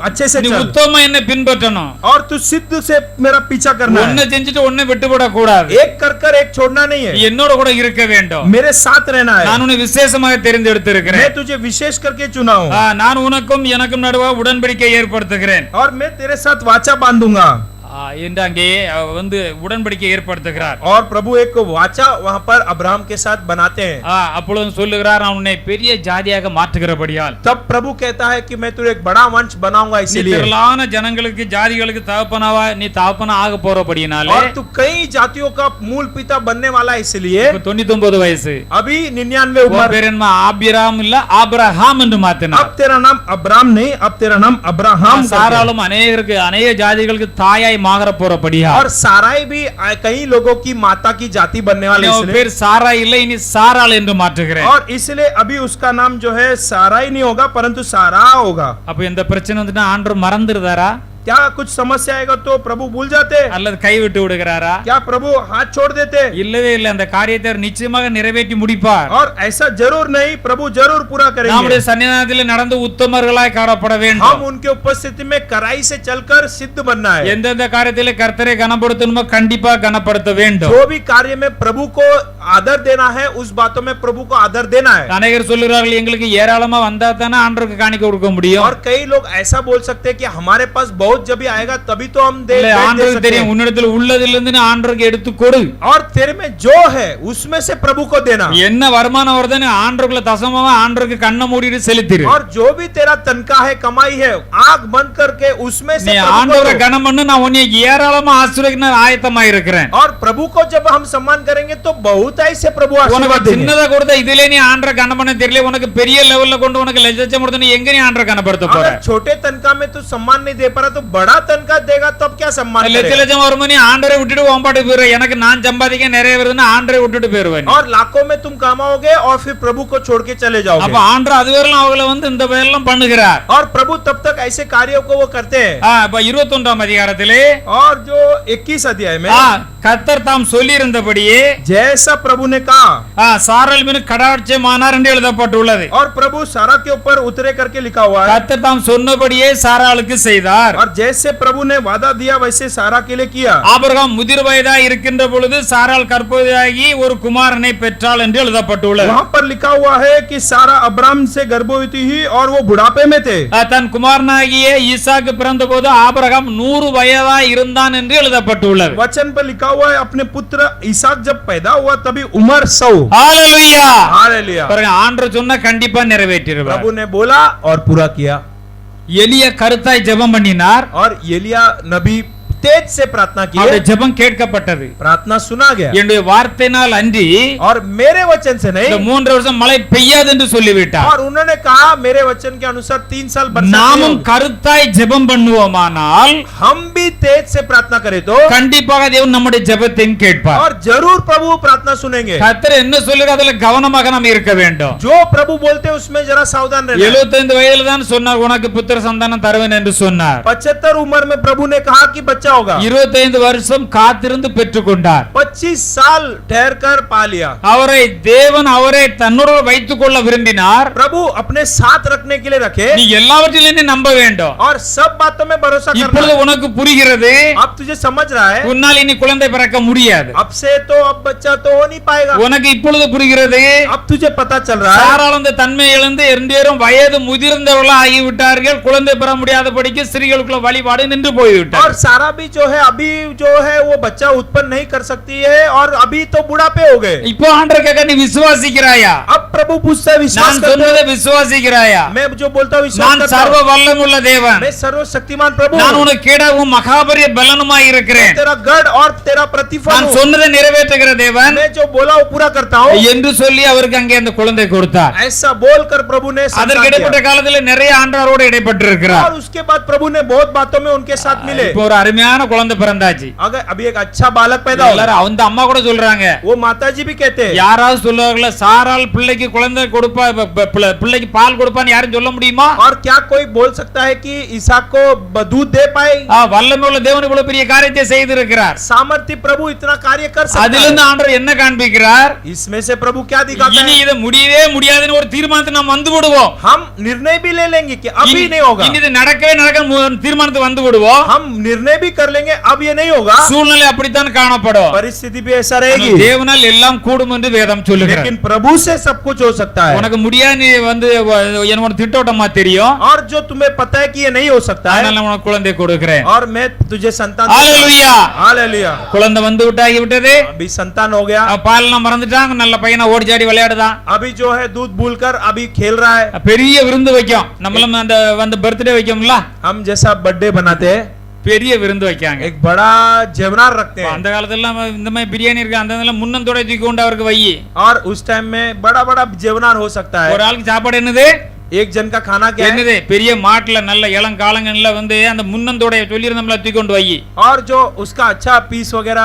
अच्छे से நீ चल உத்தமமா என்ன பின்பற்றணும். और तू सिद्ध से मेरा पीछा करना ஒன்ன है। செஞ்சுட்டு ஒன்ன விட்டுவிட கூடாது. एक कर कर एक छोड़ना नहीं है, என்னோட கூட இருக்க வேண்டும். मेरे साथ रहना है। நான் உன்னை விசேஷமாக தெரிந்தெடுத்திருக்கிறேன். मैं तुझे विशेष करके चुना हूँ நான் உனக்கும் எனக்கும் நடுவே உடன்படிக்கை ஏற்படுத்துகிறேன் और मैं तेरे साथ वाचा बांधूंगा। என்று அங்கே வந்து உடன்படிக்கை ஏற்படுத்துகிறார். और प्रभु एक वाचा वहां पर अब्राहम के साथ बनाते हैं। அப்பொழுது சொல்லுகிறார், நான் உன்னை பெரிய ஜாதியாக மாற்றுகிறபடியால். तब प्रभु कहता है कि मैं तुझे एक बड़ा वंश बनाऊंगा इसीलिए, திரளான ஜனங்களுக்கு ஜாதிகளுக்கு தகப்பனாவா நீ தகப்பனா ஆக போறபடியினாலே, और तू कई जातियों का मूल पिता बनने वाला है इसलिए। 99 वयசு, अभी 99 உன் उम्र, பேர் என்ன ஆபிராம் இல்ல ஆபிரகாம் என்று மாத்தினார். अब तेरा नाम अब्राम नहीं, अब तेरा नाम अब्राहम कर दिया। சாராளும் அநேக ஜாதிகளுக்கு தாயாய் மாகற போறபடியா, और साराई भी कई लोगों की माता की जाति बनने वाले உன் इसलिए, பேர் சாரா இல்ல இனி சாராள் என்று மாற்றுகிறேன். और इसलिए अभी उसका नाम जो है साराई नहीं होगा परंतु सारा होगा। அப்ப இந்த பிரச்சனை வந்துட்டு ஆண்டவர் மறந்துடுறாரா क्या कुछ समस्या आएगा तो प्रभु भूल जाते, அல்லது கைவிட்டு விடுகிறாரா? क्या प्रभु हाथ छोड़ देते? இல்லவே இல்லை. அந்த காரியத்தை அவர் நிச்சயமாக நிறைவேற்றி முடிப்பார். और ऐसा जरूर नहीं, प्रभु जरूर पूरा करेंगे। நம்முடைய சன்னிதானத்தில் நடந்து உத்தமர்களாய் காணப்பட வேண்டும். हम उनके उपस्थिति में कड़ाई से चलकर सिद्ध बनना है। எந்தெந்த காரியத்திலே கர்த்தரை கனப்படுத்தணுமோ கண்டிப்பா கனப்படுத்த வேண்டும். जो भी कार्य में प्रभु को आदर देना है उस बातों में प्रभु को आदर देना है। அநேகர் சொல்லுகிறார்கள், எங்களுக்கு ஏராளமா வந்தா தானே ஆண்டவருக்கு காணிக்கை கொடுக்க முடியும். और कई लोग ऐसा बोल सकते हैं कि हमारे पास बहुत जब भी आएगा तभी तो हम दे ஆண்டவருக்கு सकते தெரியும், हैं। உன்னிடத்தில் உள்ளதிலிருந்து ஆண்டவருக்கு எடுத்து கொடு. और तेरे में जो है उसमें से प्रभु को देना, என்ன வருமானம் வருதுன்னு ஆண்டவருக்குள்ள தசமமா ஆண்டவருக்கு கண்ணை மூடிட்டு செலுத்திரு. और जो भी तेरा तनख्वाह है कमाई है आंख बंद करके उसमें நீ से प्रभु को ஆண்டவரை दो। கனம் பண்ணு, நான் உன்னை ஏராளமா ஆசீர்வதிக்க நான் ஆயத்தமா இருக்கிறேன். और प्रभु को जब हम सम्मान करेंगे तो बहुताई से प्रभु உனக்கு आशीर्वाद देंगे। சின்னதா கொடுத்த இதுல நீ ஆண்டவரை கனம் பண்ண தெரியல, உனக்கு பெரிய லெவல்ல கொண்டு உனக்கு லட்சம் கொடுத்து நீ எங்க நீ ஆண்டவரை கனப்படுத்த போற? अगर छोटे तनख्वाह में तू सम्मान नहीं दे पा रहा तो बड़ा तनख्वाह देगा तब क्या सम्मान करेगा? லட்சம் வருமா நீ ஆண்டவரை விட்டுட்டு ஓம்பாட்டு போயிரு. எனக்கு நான் சம்பாதிக்க நிறைய வருதுன்னு ஆண்டவரை விட்டுட்டு போயிருவேன். और लाखों में तुम कमाओगे और फिर प्रभु को छोड़ के चले அப்ப जाओगे। ஆண்டவர் அதுவரையிலும் அவங்கள வந்து இந்த வேலையெல்லாம் பண்ணுகிறார். और प्रभु तब तक ऐसे कार्यों को वो करते हैं। இப்ப 21ஆம் அதிகாரத்திலே और जो 21 अध्याय में கர்த்தர் தாம் சொல்லி இருந்தபடியே जैसा प्रभु ने कहा சாராள் மீது கடாட்சமானார் என்று எழுதப்பட்டுள்ளது. और प्रभु सारा के ऊपर उतरे करके लिखा हुआ है। கர்த்தர் தாம் சொன்னபடியே சாராளுக்கு செய்தார். और जैसे प्रभु ने वादा दिया वैसे सारा के लिए किया। ஆபிரகாம் முதிர் வயதாய் இருக்கின்ற பொழுது சாராள் கற்பவதியாகி ஒரு குமாரனை பெற்றாள் என்று எழுதப்பட்டுள்ளது. वहाँ पर लिखा हुआ है कि सारा अब्राम से गर्भवती हुई और वो बुढ़ापे में थे। தன் குமாரனாகிய ஈசாக்கு பிறந்தபோது ஆபிரகாம் 100 வயதாய் இருந்தான் என்று எழுதப்பட்டுள்ளது. वचन पर लिखा हुआ है अपने पुत्र ईसाक जब पैदा हुआ तभी उम्र 100। ஹalleluya. हालेलुया। பாருங்க, ஆண்டவர் சொன்னா கண்டிப்பா நிறைவேற்றிடுவார். प्रभु ने बोला और पूरा किया। எலியா கருத்தாய் ஜெபம் பண்ணினார். और एलिया नबी तेज से प्रार्थना की, அவருடைய ஜெபம் கேட்கப்பட்டது. प्रार्थना सुना गया। என்னுடைய வார்த்தையினால் அன்றி और मेरे वचन से இந்த नहीं, 3 வருஷம் மழை பெய்யாது என்று சொல்லிவிட்டார். और उन्होंने कहा मेरे वचन के अनुसार 3 साल बरसात नहीं நாமும் होगी। கருத்தாய் ஜெபம் பண்ணுவோமானால் हम भी तेज से प्रार्थना करें तो கண்டிப்பாக தேவன் நம்முடைய ஜெபத்தையும் கேட்பார். और जरूर प्रभु प्रार्थना सुनेंगे। கர்த்தர் என்ன சொல்லுங்க அதுல கவனமாக நாம் இருக்க வேண்டும். जो प्रभु बोलते हैं उसमें जरा सावधान रहना। 75 வயதில் தான் சொன்னார், உனக்கு புத்திர சந்தானம் தருவேன் என்று சொன்னார். 75 उम्र में प्रभु ने कहा कि बच्चा होगा। 25 வருஷம் காத்திருந்து பெற்றுக்கொண்டார். 25 साल ठहर कर पा लिया। தேவன் அவரை தன்னோடு வைத்துக் கொள்ள விரும்பினார். प्रभु अपने साथ रखने के लिए रखे நீ எல்லாவற்றிலும் நீ நம்ப வேண்டும். और सब बातों में भरोसा இப்பொழுது करना। உனக்கு புரிகிறது, अब तुझे समझ रहा है, உன்னால் இனி குழந்தை பிறக்க முடியாது. अब से तो अब बच्चा तो हो नहीं पाएगा। உனக்கு இப்பொழுது புரிகிறது, अब तुझे पता चल रहा है, சாராள் அந்த தன்மை இழந்து இரண்டேரும் வயது முதிர்ந்தவர்களா ஆகிவிட்டார்கள். குழந்தை பெற முடியாதபடிக்கு ஸ்திரீகளுக்குள்ள வழிபாடு நின்று போய்விட்டார். और सारा भी जो है अभी जो है वो बच्चा उत्पन्न नहीं कर सकती है और अभी तो बुढ़ापे हो गए। இப்போ ஆண்டவர் கேட்க, நீ விசுவாசிக்கிறாயா? अब प्रभु पूछता है विश्वास நான் करते சொன்னதை हो? விசுவாசிக்கிறாயா? मैं जो बोलता हूँ विश्वास நான் करता சர்வ हूँ। வல்லமுள்ள தேவன். मैं सर्वशक्तिमान प्रभु நான் हूँ। உனக்கு கேடவும் மகாபரிய பலனுமாய் இருக்கிறேன். तेरा गढ़ और तेरा प्रतिफल நான் हूँ। சொன்னதை நிறைவேற்றுகிற தேவன் मैं जो बोला वो पूरा करता हूँ। என்று சொல்லி அவருக்கு அங்கே அந்த குழந்தை கொடுத்தார். ऐसा बोलकर प्रभु ने संतान அதற்கு இடைப்பட்ட दिया। காலத்தில் நிறைய ஆண்டவரோடு இடைப்பட்டிருக்கிறார். और उसके बाद प्रभु ने बहुत बातों में उनके साथ मिले। இப்போ ஒரு அருமையான குழந்தை பிறந்தாச்சு. अगर अभी एक अच्छा बालक पैदा हो, எல்லாரும் அந்த அம்மா கூட சொல்றாங்க, वो माताजी भी कहते हैं யாராவது சொல்லுவாங்களா, சாராள் பிள்ளைக்கு பிள்ளைக்கு குழந்தை கொடுப்பா பிள்ளைக்கு பால் கொடுப்பான்னு யாரும் சொல்ல முடியுமா? और क्या कोई बोल सकता है कि इसहाक को दूध दे पाए? வல்லமை உள்ள தேவன் இவ்வளவு பெரிய காரியத்தை செய்திருக்கிறார். सामर्थ्य प्रभु इतना कार्य कर सकता அதிலிருந்து है। ஆண்டவர் என்ன காண்பிக்கிறார்? इसमें से प्रभु क्या दिखाता இனி है? இது முடியவே முடியாதுன்னு ஒரு தீர்மானத்தை நாம் வந்து விடுவோம். हम निर्णय भी ले लेंगे कि अभी नहीं होगा। இனி இது நடக்கவே நடக்க தீர்மானத்தை வந்து விடுவோம். हम निर्णय भी कर लेंगे अब ये नहीं होगा। சூழ்நிலை அப்படித்தான் காணப்படும். परिस्थिति भी ऐसा रहेगी। தேவனால் எல்லாம் கூடும் என்று வேதம் சொல்லுகிறது. लेकिन प्रभु से सब कुछ हो सकता है। உனக்கு முடியாது நீ வந்து என்னோட திட்டோட்டமா தெரியும். और जो तुम्हें पता है कि ये नहीं हो सकता है, அதனால உனக்கு குழந்தை கொடுக்கிறேன். और मैं तुझे संतान ஹalleluya. हालेलुया। குழந்தை வந்து விட்டாகி விட்டது. अभी संतान हो गया। பால்லாம் மறந்துட்டாங்க. நல்ல பையனா ஓடி ஜாடி விளையாடுதான். अभी जो है दूध भूलकर अभी खेल रहा है। பெரிய விருந்து வைக்கும். நம்மளும் அந்த வந்து பர்த்டே வைக்கும்ல, हम जैसा बर्थडे बनाते हैं, பெரிய விருந்து வைக்காங்க. एक बड़ा जेवनार रखते हैं। அந்த காலத்துல இந்த மாதிரி பிரியாணி இருக்கு, அந்த இதெல்லாம் முன்னந்தோட தூக்கி கொண்டு அவருக்கு வை. और उस टाइम में बड़ा बड़ा जेवनार हो सकता है। ஒரு ஆளுக்கு சாப்பாடு என்னது? एक जन का खाना क्या है? என்னது? பெரிய மாட்டுல நல்ல இளங்காலங்கள்ல வந்து அந்த முன்னந்தோட சொல்லியிருந்தோம்ல தூக்கி கொண்டு வை. और जो उसका अच्छा पीस वगैरह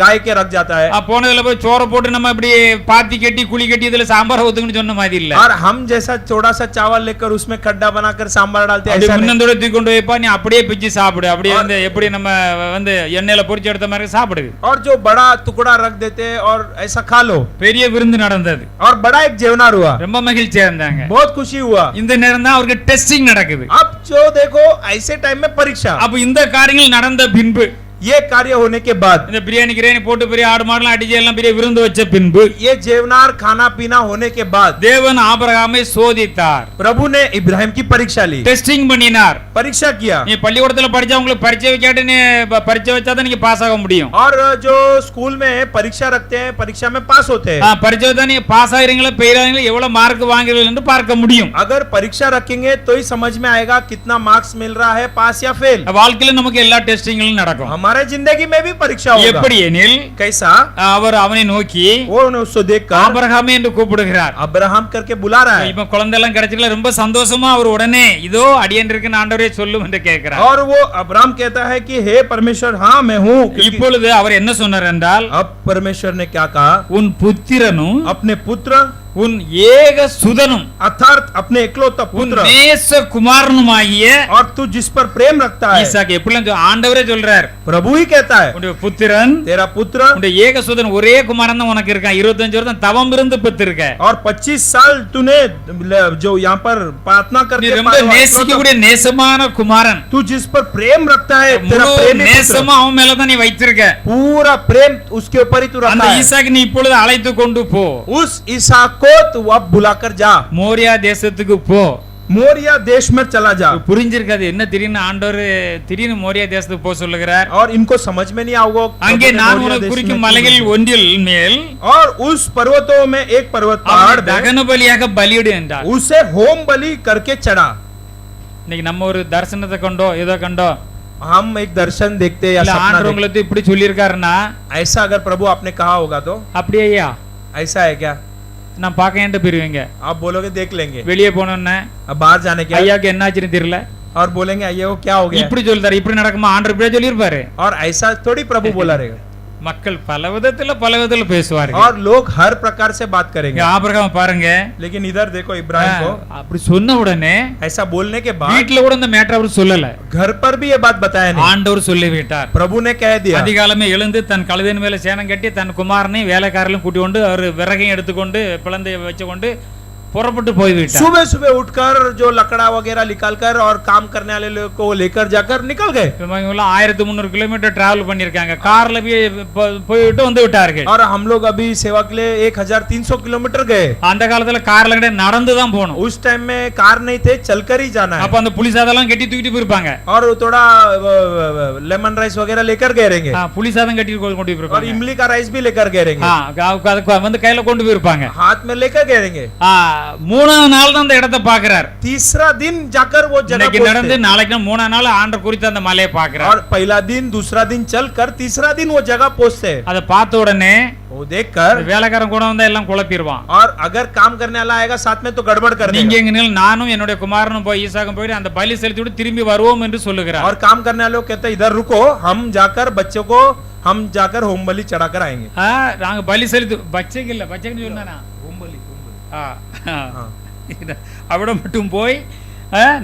गाय के रख जाता है। போனதுல போய் சோற போட்டு நம்ம இப்படி பாத்தி கட்டி குழி கட்டி இதுல சாம்பார் ஊத்துங்கன்னு சொன்ன மாதிரி இல்ல. और हम जैसा थोड़ा सा चावल लेकर उसमें खड्डा बनाकर सांभर डालते हैं, அப்படி ऐसा नहीं। முன்னந்தோட தூக்கி கொண்டு வைப்பா, நீ அப்படியே பிச்சு சாப்பிடு. அப்படியே வந்து எப்படி நம்ம வந்து எண்ணெயில பொரிச்சு எடுத்த மாதிரி சாப்பிடு. और जो बड़ा टुकड़ा रख देते हैं और ऐसा खा लो। பெரிய விருந்து நடந்தது. और बड़ा एक जेवनार हुआ, ரொம்ப மகிழ்ச்சியா இருந்தாங்க. बहुत खुशी हुआ। இந்த நேரம் தான் அவருக்கு டெஸ்டிங் நடக்குது. अब जो देखो ऐसे टाइम में परीक्षा। அப்ப இந்த காரியங்கள் நடந்த பின்பு, ये कार्य होने के बाद, இந்த பிரியாணி கிரேனி போட்டு பெரிய ஆடு மாடுலாம் அடிச்சு எல்லாம் பெரிய விருந்து வச்ச பின்பு, ये जेवनार खाना पीना होने के बाद தேவன் ஆபிரகாமை சோதித்தார். प्रभु ने इब्राहिम की परीक्षा ली, டெஸ்டிங் பண்ணினார். परीक्षा किया। நீ பள்ளிக்கூடத்துல படிச்சா உங்களுக்கு பரீட்சை வைக்காட்டி நீ பரீட்சை வச்சாதான் நீங்க பாஸ் ஆக முடியும். और जो स्कूल में परीक्षा रखते हैं, परीक्षा में पास होते हैं। பரீட்சை வச்சா நீங்க பாஸ் ஆகிறீங்களா ஃபெயில் ஆகிறீங்களா எவ்வளவு மார்க் வாங்குறீங்க என்று பார்க்க முடியும். अगर परीक्षा रखेंगे तो ही समझ में आएगा कितना मार्क्स मिल रहा है, पास या फेल। வாழ்க்கையில நமக்கு எல்லா டெஸ்டிங்களும் நடக்கும். हमारे जिंदगी में भी परीक्षा होगा। எப்படி எனில் कैसा? அவர் அவனை நோக்கி वो उसको देखकर ஆபிரகாமே என்று கூப்பிடுகிறார். अब्राहम करके बुला रहा है। இப்ப குழந்தை எல்லாம் கிடைச்சல ரொம்ப சந்தோஷமா அவர் உடனே இதோ அடியேன் இருக்கு ஆண்டவரே சொல்லும் என்று கேட்கிறார். और वो अब्राहम कहता है कि हे परमेश्वर, हाँ मैं हूँ। இப்பொழுது அவர் என்ன சொன்னார் என்றால், अब परमेश्वर ने क्या कहा? உன் புத்திரனும் अपने पुत्र உன் ஏக சுதனும் अर्थात अपने इकलौता உன் पुत्र நேச குமாரனுமாகிய और तू जिस पर प्रेम रखता है। ஈசாக்கு எப்படி ஆண்டவரே சொல்றார், प्रभु ही कहता है உன்னுடைய புத்திரன் तेरा पुत्र, உன்னுடைய ஏக சுதன் ஒரே குமாரன் தான் உனக்கு இருக்கான். 25 வருஷம் தவம் இருந்து பெற்றிருக்க. और 25 साल तूने जो यहाँ पर प्रार्थना நீ करके ரொம்ப पाया हुआ நேசிக்கக்கூடிய நேசமான குமாரன். तू जिस पर प्रेम रखता है, तेरा முழு प्रेमी पुत्र, நேசமா அவன் மேலதான் நீ வைத்திருக்க. पूरा प्रेम उसके ऊपर ही तू அந்த रखता है। ஈசாக்கு நீ இப்பொழுது அழைத்து கொண்டு போ, उस इसहाक को तू अब बुलाकर जा, மோரியா தேசத்துக்கு போ. मोरिया देश में चला जा। புரிஞ்சிருக்காது என்ன திடீர்னு ஆண்டவர் திடீர்னு மோரியா தேசத்துக்கு போக சொல்லுகிறார். और इनको समझ में नहीं आओगे அங்கே प्रभु ने நான் मोरिया உனக்கு देश குறிக்கும் में மலைகள் क्यों ஒன்றில் மேல் भेजा? और उस पर्वतों में एक पर्वत पहाड़ அவனை में தகன பலியாக பலியிடு என்றார். उसे होम बलि करके चढ़ा। இன்னைக்கு நம்ம ஒரு தரிசனத்தை கண்டோ ஏதோ கண்டோ हम एक दर्शन देखते या இல்ல सपना ஆண்டவர் देखते, உங்களுக்கு இப்படி சொல்லியிருக்காருன்னா ऐसा अगर प्रभु आपने कहा होगा तो அப்படியே ஐயா ऐसा है क्या? நான் பார்க்கேன்ட்டு போயிருவீங்க. आप बोलोगे देख लेंगे। வெளியே போனோன்னே अब बाहर जाने के ஐயாக்கு என்ன ஆச்சுன்னு தெரியல, और बोलेंगे अय्या को क्या हो गया? இப்படி சொல்லிட்டாரு இப்படி நடக்குமா ஆண்டவர் இப்படியே சொல்லியிருப்பாரு. और ऐसा थोड़ी प्रभु बोला रहेगा। மக்கள் பல விதத்துல பேசுவார்கள். और लोग हर प्रकार से बात करेंगे। ஆபிரகாம் பாருங்க, लेकिन इधर देखो इब्राहिम को அப்படி சொன்ன உடனே ऐसा बोलने के बाद வீட்டுல கூட இந்த மேட்டர் அவர் சொல்லல, घर पर भी ये बात बताया नहीं, ஆண்டவர் சொல்லிவிட்டார். प्रभु ने कह दिया। அதிகாலமே எழுந்து தன் கழுதையின் மேல சேனம் கட்டி தன் குமாரனை வேலைக்காரர்களும் கூட்டி கொண்டு அவர் விறகையும் எடுத்துக்கொண்டு பிளந்தை வச்சுக்கொண்டு புறப்பட்டு போய்விட்டார். सुबह सुबह उठकर जो लकड़ा वगैरह निकालकर और काम करने वाले लोग को लेकर जाकर निकल गए। 1300 கிலோமீட்டர் டிராவல் பண்ணிருக்காங்க. கார்ல போயிட்டு வந்து விட்டார்கள். और हम लोग अभी सेवा के लिए 1300 किलोमीटर गए। அந்த காலத்துல கார்ல கிட்ட நடந்து தான் போகணும். उस टाइम में कार नहीं थे, चलकर ही जाना है। அப்ப அந்த புலி சாதம் கட்டி தூக்கிட்டு போயிருப்பாங்க. और थोड़ा लेमन राइस वगैरह लेकर गए रहेंगे। புலி சாதம் கட்டி கொண்டு और போயிருப்பாங்க. इमली का राइस भी लेकर गए रहेंगे, வந்து கையில கொண்டு போயிருப்பாங்க. हाथ में लेकर गए रहेंगे। மூணாவது நாள் தான் அந்த இடத்தை பாக்குறார். तीसरा दिन जाकर वो जगह இன்னைக்கு நடந்து पहुंचते நாளைக்கு மூணாவது நாள் ஆண்டவர் குறித்து அந்த மலையை பாக்குறார். और पहला दिन दूसरा दिन चलकर तीसरा दिन वो जगह पहुंचते அதை பார்த்த உடனே वो देखकर வேலைக்காரன் கூட வந்தா எல்லாம் குழப்பிடுவான். और अगर काम करने वाला आएगा साथ में तो गड़बड़ कर நீங்க देगा எங்க நில் நானும் என்னுடைய குமாரனும் போய் ஈசாக்கும் போய் அந்த பலி செலுத்தி விட்டு திரும்பி வருவோம் என்று சொல்லுகிறார். और काम करने वाले लोग कहते हैं इधर रुको हम जाकर बच्चों को हम जाकर होम बलि चढ़ाकर आएंगे நாங்க பலி செலுத்து பச்சைக்கு இல்ல பச்சைக்கு சொன்னா அவிட மட்டும் போய்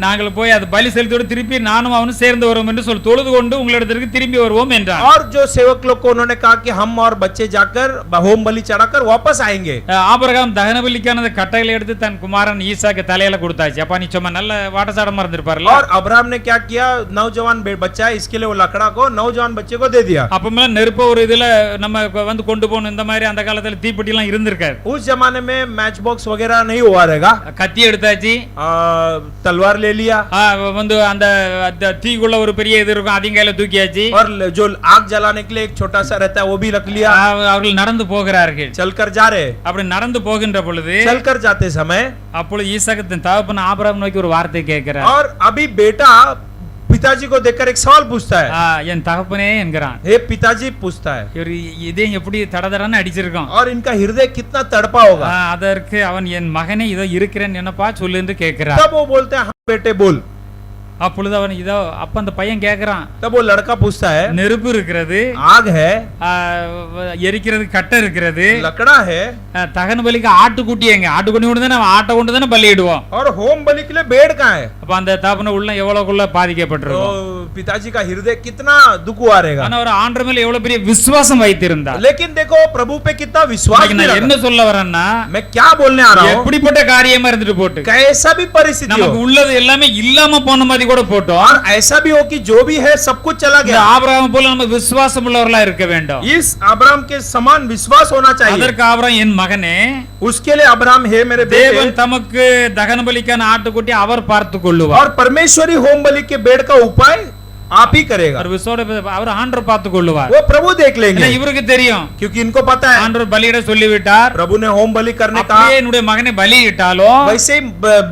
நாங்கள் போய் அது பலி செலுத்தோடு திருப்பி நானும் அவனும் சேர்ந்து வருவோம் என்று சொல்லி தொழுது கொண்டு உங்களிடத்திற்கு திரும்பி வருவோம் என்றார். और जो सेवक लोग को उन्होंने कहा कि हम और बच्चे जाकर होम बलि चढ़ाकर वापस आएंगे. ஆபிரகாம் தகன பலிக்கான கட்டைகளை எடுத்து தன் குமாரன் ஈசாக்கு தலையில கொடுத்தாச்சு. அப்பா நீ சும்மா நல்ல வாட்டசாடம் இருந்திருப்பார்ல. और अब्राहम ने क्या किया नौजवान बच्चा है इसके लिए वो लकड़ा को नौजवान बच्चे को दे दिया. அப்பமே நெருப்பு ஒரு இதுல நம்ம வந்து கொண்டு போணும் இந்த மாதிரி அந்த காலத்துல தீப்பெட்டி எல்லாம் இருந்திருக்காது. उस जमाने में मैच बॉक्स वगैरह नहीं हुआ रहेगा. கத்தி எடுத்தாச்சு तलवार ले लिया வந்து அந்த தீக்குள்ள ஒரு பெரிய இது இருக்கும் அதையும் கையில தூக்கியாச்சு. और जो आग जलाने के लिए एक छोटा सा रहता है वो भी रख लिया. அவர்கள் நடந்து போகிறார்கள். चलकर जा रहे அப்படி நடந்து போகின்ற பொழுது चलकर जाते समय அப்பொழுது ஈசாக்கு தன் தகப்பன் ஆபிரகாம் நோக்கி ஒரு வார்த்தை கேட்கிறார். और अभी बेटा पिताजी को देखकर एक सवाल पूछता है. என் தகப்பனே என்கிறான். हे पिताजी पूछता है. இவர் இதே எப்படி தடதடன்னு அடிச்சிருக்கான். और इनका हृदय कितना तड़पा होगा. அதற்கு அவன் என் மகனே இதோ இருக்கிறேன் என்னப்பா சொல்லு என்று கேட்கிறார். तब वो बोलते हैं हाँ बेटे बोल. அப்பொழுது அவன் இதோ அப்ப அந்த பையன் கேக்குறான். तब वो लड़का पूछता है நெருப்பு இருக்கிறது आग है எரிக்கிறது கட்டை இருக்கிறது लकड़ा है தகன பலிக்கு ஆட்டுக்குட்டி எங்க ஆட்டுக்குட்டி கொண்டு தானே ஆட்டை கொண்டு தானே பலியிடுவோம். और होम बलि के लिए भेड़ कहाँ है. அப்ப அந்த தாப்பன உள்ள எவ்வளவுக்குள்ள பாதிக்கப்பட்டிருக்கும். तो पिताजी का हृदय कितना दुख हुआ रहेगा. ஆனா ஒரு ஆண்டவர் மேல எவ்வளவு பெரிய விசுவாசம் வைத்திருந்தார். लेकिन देखो प्रभु पे कितना विश्वास இன்னைக்கு நான் என்ன சொல்ல வரேன்னா मैं क्या बोलने आ रहा हूँ எப்படிப்பட்ட காரியமா இருந்துட்டு போட்டு कैसा भी परिस्थिति हो நமக்கு உள்ளது எல்லாமே இல்லாம போன மாதிரி கூட போட்டோம். और ऐसा भी हो कि जो भी है सब कुछ चला இந்த गया. ஆபிரகாம் போல நம்ம விசுவாசம் உள்ளவர்களா இருக்க வேண்டும். इस अब्राहम के समान विश्वास होना चाहिए. அதற்கு ஆபிரகாம் என் மகனே उसके लिए अब्राहम है मेरे தேவன் बेटे தமக்கு தகன பலிக்கான ஆட்டுக்குட்டி அவர் பார்த்து கொள்ளுவார். और परमेश्वरी होम बलि के भेड़ का उपाय आप ही करेगा. அவர் விசுவாச அவர் ஆண்டவர் பார்த்து கொள்ளுவார். वो प्रभु देख ஏன்னா लेंगे இவருக்கு தெரியும் क्योंकि इनको पता है ஆண்டவர் பலியிட சொல்லிவிட்டார். प्रभु ने होम बलि करने का அப்படியே என்னுடைய மகனை பலியிட்டாலும் वैसे ही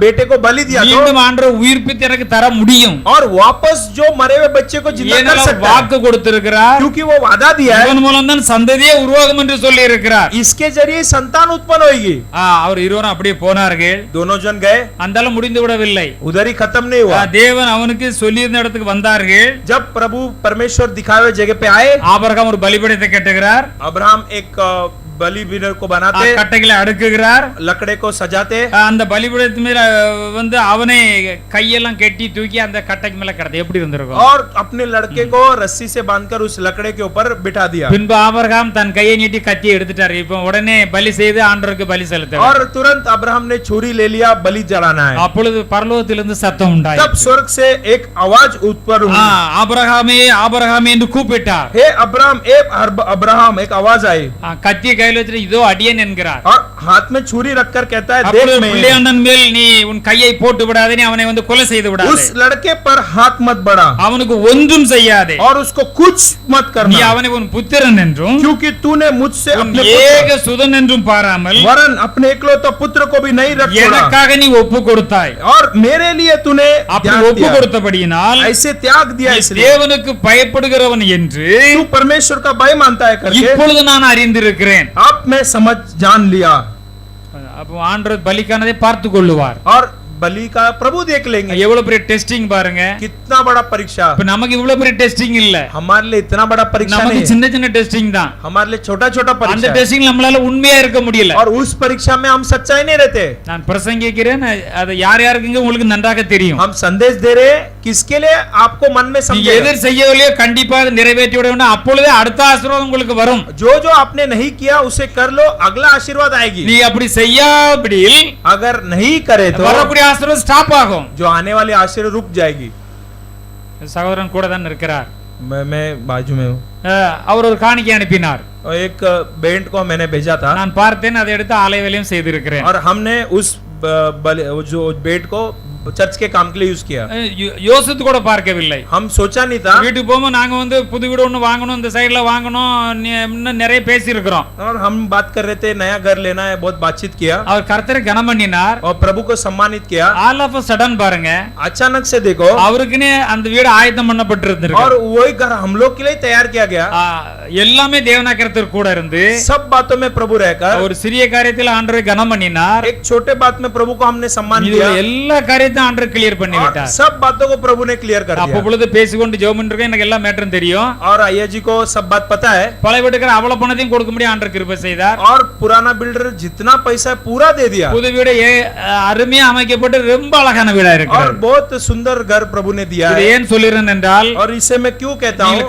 बेटे को बलि दिया तो மீண்டும் ஆண்டவர் உயிர்ப்பித்து எனக்கு தர முடியும். और वापस जो मरे हुए बच्चे को जिंदा कर ஏனென்றால் सकता है வாக்கு கொடுத்திருக்கிறார். क्योंकि वो वादा दिया है இவன் மூலம் தான் சந்ததியே உருவாகும் என்று சொல்லி இருக்கிறார். इसके जरिए संतान उत्पन्न होगी. அவர் இருவரும் அப்படியே போனார்கள். दोनों जन गए அந்தாலும் முடிந்து விடவில்லை. उधर ही खत्म नहीं हुआ. தேவன் அவனுக்கு சொல்லியிருந்த இடத்துக்கு வந்தார்கள். जब प्रभु परमेश्वर दिखाए हुए जगह पे आए ஆபிரகாம் ஒரு பலிபீடத்தை கட்டுகிறார். अब्राहम एक बलि बीनर को बनाते கட்டைகளை அடுக்குகிறார். लकड़े को सजाते அந்த பலிபீடத்து மேல வந்து அவனே கையெல்லாம் கட்டி தூக்கி அந்த கட்டைக்கு மேல கிடத்து எப்படி இருந்திருக்கும். और अपने लड़के को रस्सी से बांधकर उस लकड़े के ऊपर बिठा दिया. பின்பு ஆபிரகாம் தன் கையை நீட்டி கத்தி எடுத்துட்டார். இப்போ உடனே பலி செய்து ஆண்டவருக்கு பலி செலுத்த. और तुरंत अब्राहम ने छुरी ले लिया बलि जलाना है. அப்பொழுது பரலோகத்திலிருந்து சத்தம் உண்டாயிற்று. तब स्वर्ग से एक आवाज उत्पन्न हुई. ஆபிரகாமே ஆபிரகாமே என்று கூப்பிட்டார். हे अब्राहम ए अब्राहम एक आवाज आई கத்தியை கையில் வச்சுட்டு இதோ அடியேன் என்கிறார். और हाथ में छुरी रखकर कहता है देख அப்பொழுது मैं பிள்ளையாண்டன் மேல் நீ உன் கையை போட்டு விடாதே, நீ அவனை வந்து கொலை செய்து விடாதே, उस लड़के पर हाथ मत बढ़ा அவனுக்கு ஒன்றும் செய்யாதே, और उसको कुछ मत நீ करना அவனை உன் புத்திரன் என்றும் क्योंकि तूने मुझसे உன் अपने ஏக சுதன் என்றும் பாராமல் पुत्र वरन अपने इकलौते पुत्र को भी नहीं रख छोड़ा எனக்காக நீ ஒப்பு கொடுத்தாய். और मेरे लिए तूने அப்படி त्याग ஒப்பு दिया. கொடுத்தபடியினால் ऐसे त्याग दिया நீ इसलिए தேவனுக்கு பயப்படுகிறவன் என்று तू परमेश्वर का भय मानता है करके இப்பொழுது நான் அறிந்திருக்கிறேன். अब मैं समझ जान लिया. அப்போ ஆண்டவர் பலிக்கானதை பார்த்து கொள்ளுவார். और बलि का प्रभु देख लेंगे. எவ்வளவு பெரிய டெஸ்டிங் பாருங்க. कितना बड़ा परीक्षा. இப்ப நமக்கு இவ்வளவு பெரிய டெஸ்டிங் இல்ல, हमारे लिए इतना बड़ा परीक्षा நமக்கு नहीं है. சின்ன சின்ன டெஸ்டிங் தான். हमारे लिए छोटा छोटा அந்த परीक्षा है. டெஸ்டிங் நம்மளால உண்மையா இருக்க முடியல. और उस परीक्षा में हम सच्चाई नहीं रहते. நான் பிரசங்கிக்கிறேன், அது யார் யாருக்குங்க உங்களுக்கு நன்றாக தெரியும். हम संदेश दे रहे हैं किसके लिए आपको मन में நீங்க समझे. எதிர் செய்யவில்லையோ கண்டிப்பாக நிறைவேற்றி விட வேண்டும். அப்பொழுதே அடுத்த ஆசீர்வாதம் உங்களுக்கு வரும். जो जो आपने नहीं किया उसे कर लो, अगला आशीर्वाद आएगी. நீ அப்படி செய்யாவிடில் अगर नहीं करे तो வரக்கூடிய ஆசீர்வாதம் ஸ்டாப் ஆகும். जो आने वाली आशीर्वाद रुक जाएगी. சகோதரன் கூட தான் இருக்கிறார். मैं बाजू में हूँ. அவர் ஒரு காணிக்கை அனுப்பினார். और एक बेंट को मैंने भेजा था நான் பார்த்தேன், அதை எடுத்து ஆலய வேலையும் செய்திருக்கிறேன். और हमने उस जो बेंट को चर्च के काम के लिए यूज किया। யோசித்து கூட பார்க்கவில்லை. हम सोचा नहीं था। வீட்டுக்கு போகும்போது நாங்க வந்து புது வீடு ஒண்ணு வாங்கணும், இந்த சைடுல வாங்கணும், இன்னும் நிறைய பேசி இருக்கிறோம். और हम बात कर रहे थे नया घर लेना है, बहुत बातचीत किया அவர் கர்த்தரை கனம் பண்ணினார். और प्रभु को सम्मानित किया। ஆல் ஆஃப் சடன் பாருங்க, अचानक से देखो அவருக்குனே அந்த வீடு ஆயத்தம் பண்ணப்பட்டிருந்திருக்கு. और वही घर हम लोग के लिए तैयार किया गया। எல்லாமே தேவனாக்கரத்திற்கு கூட இருந்து सब बातों में प्रभु रहकर ஒரு சிறிய காரியத்தில் ஆண்டவரை கனம் பண்ணினார். एक छोटे बात में प्रभु को हमने सम्मान दिया। எல்லா காரியத்தையும் ஆண்டவர் கிளியர் பண்ணி விட்டார். सब बातों को प्रभु ने क्लियर कर दिया। அப்ப பொழுது பேசிக்கொண்டு ஜெபம் பண்ணிருக்கேன், எனக்கு எல்லா மேட்டரும் தெரியும். और अय्या जी को सब बात पता है। பழைய வீட்டுக்கு அவ்வளவு பணத்தையும் கொடுக்க முடியும், ஆண்டவர் கிருபை செய்தார். और पुराना बिल्डर जितना पैसा है पूरा दे दिया। புது வீடு அருமையா அமைக்கப்பட்டு ரொம்ப அழகான வீடா இருக்கு. और बहुत सुंदर घर प्रभु ने दिया இது है। ஏன் சொல்லிறேன் என்றால், और इसे मैं क्यों कहता हूँ,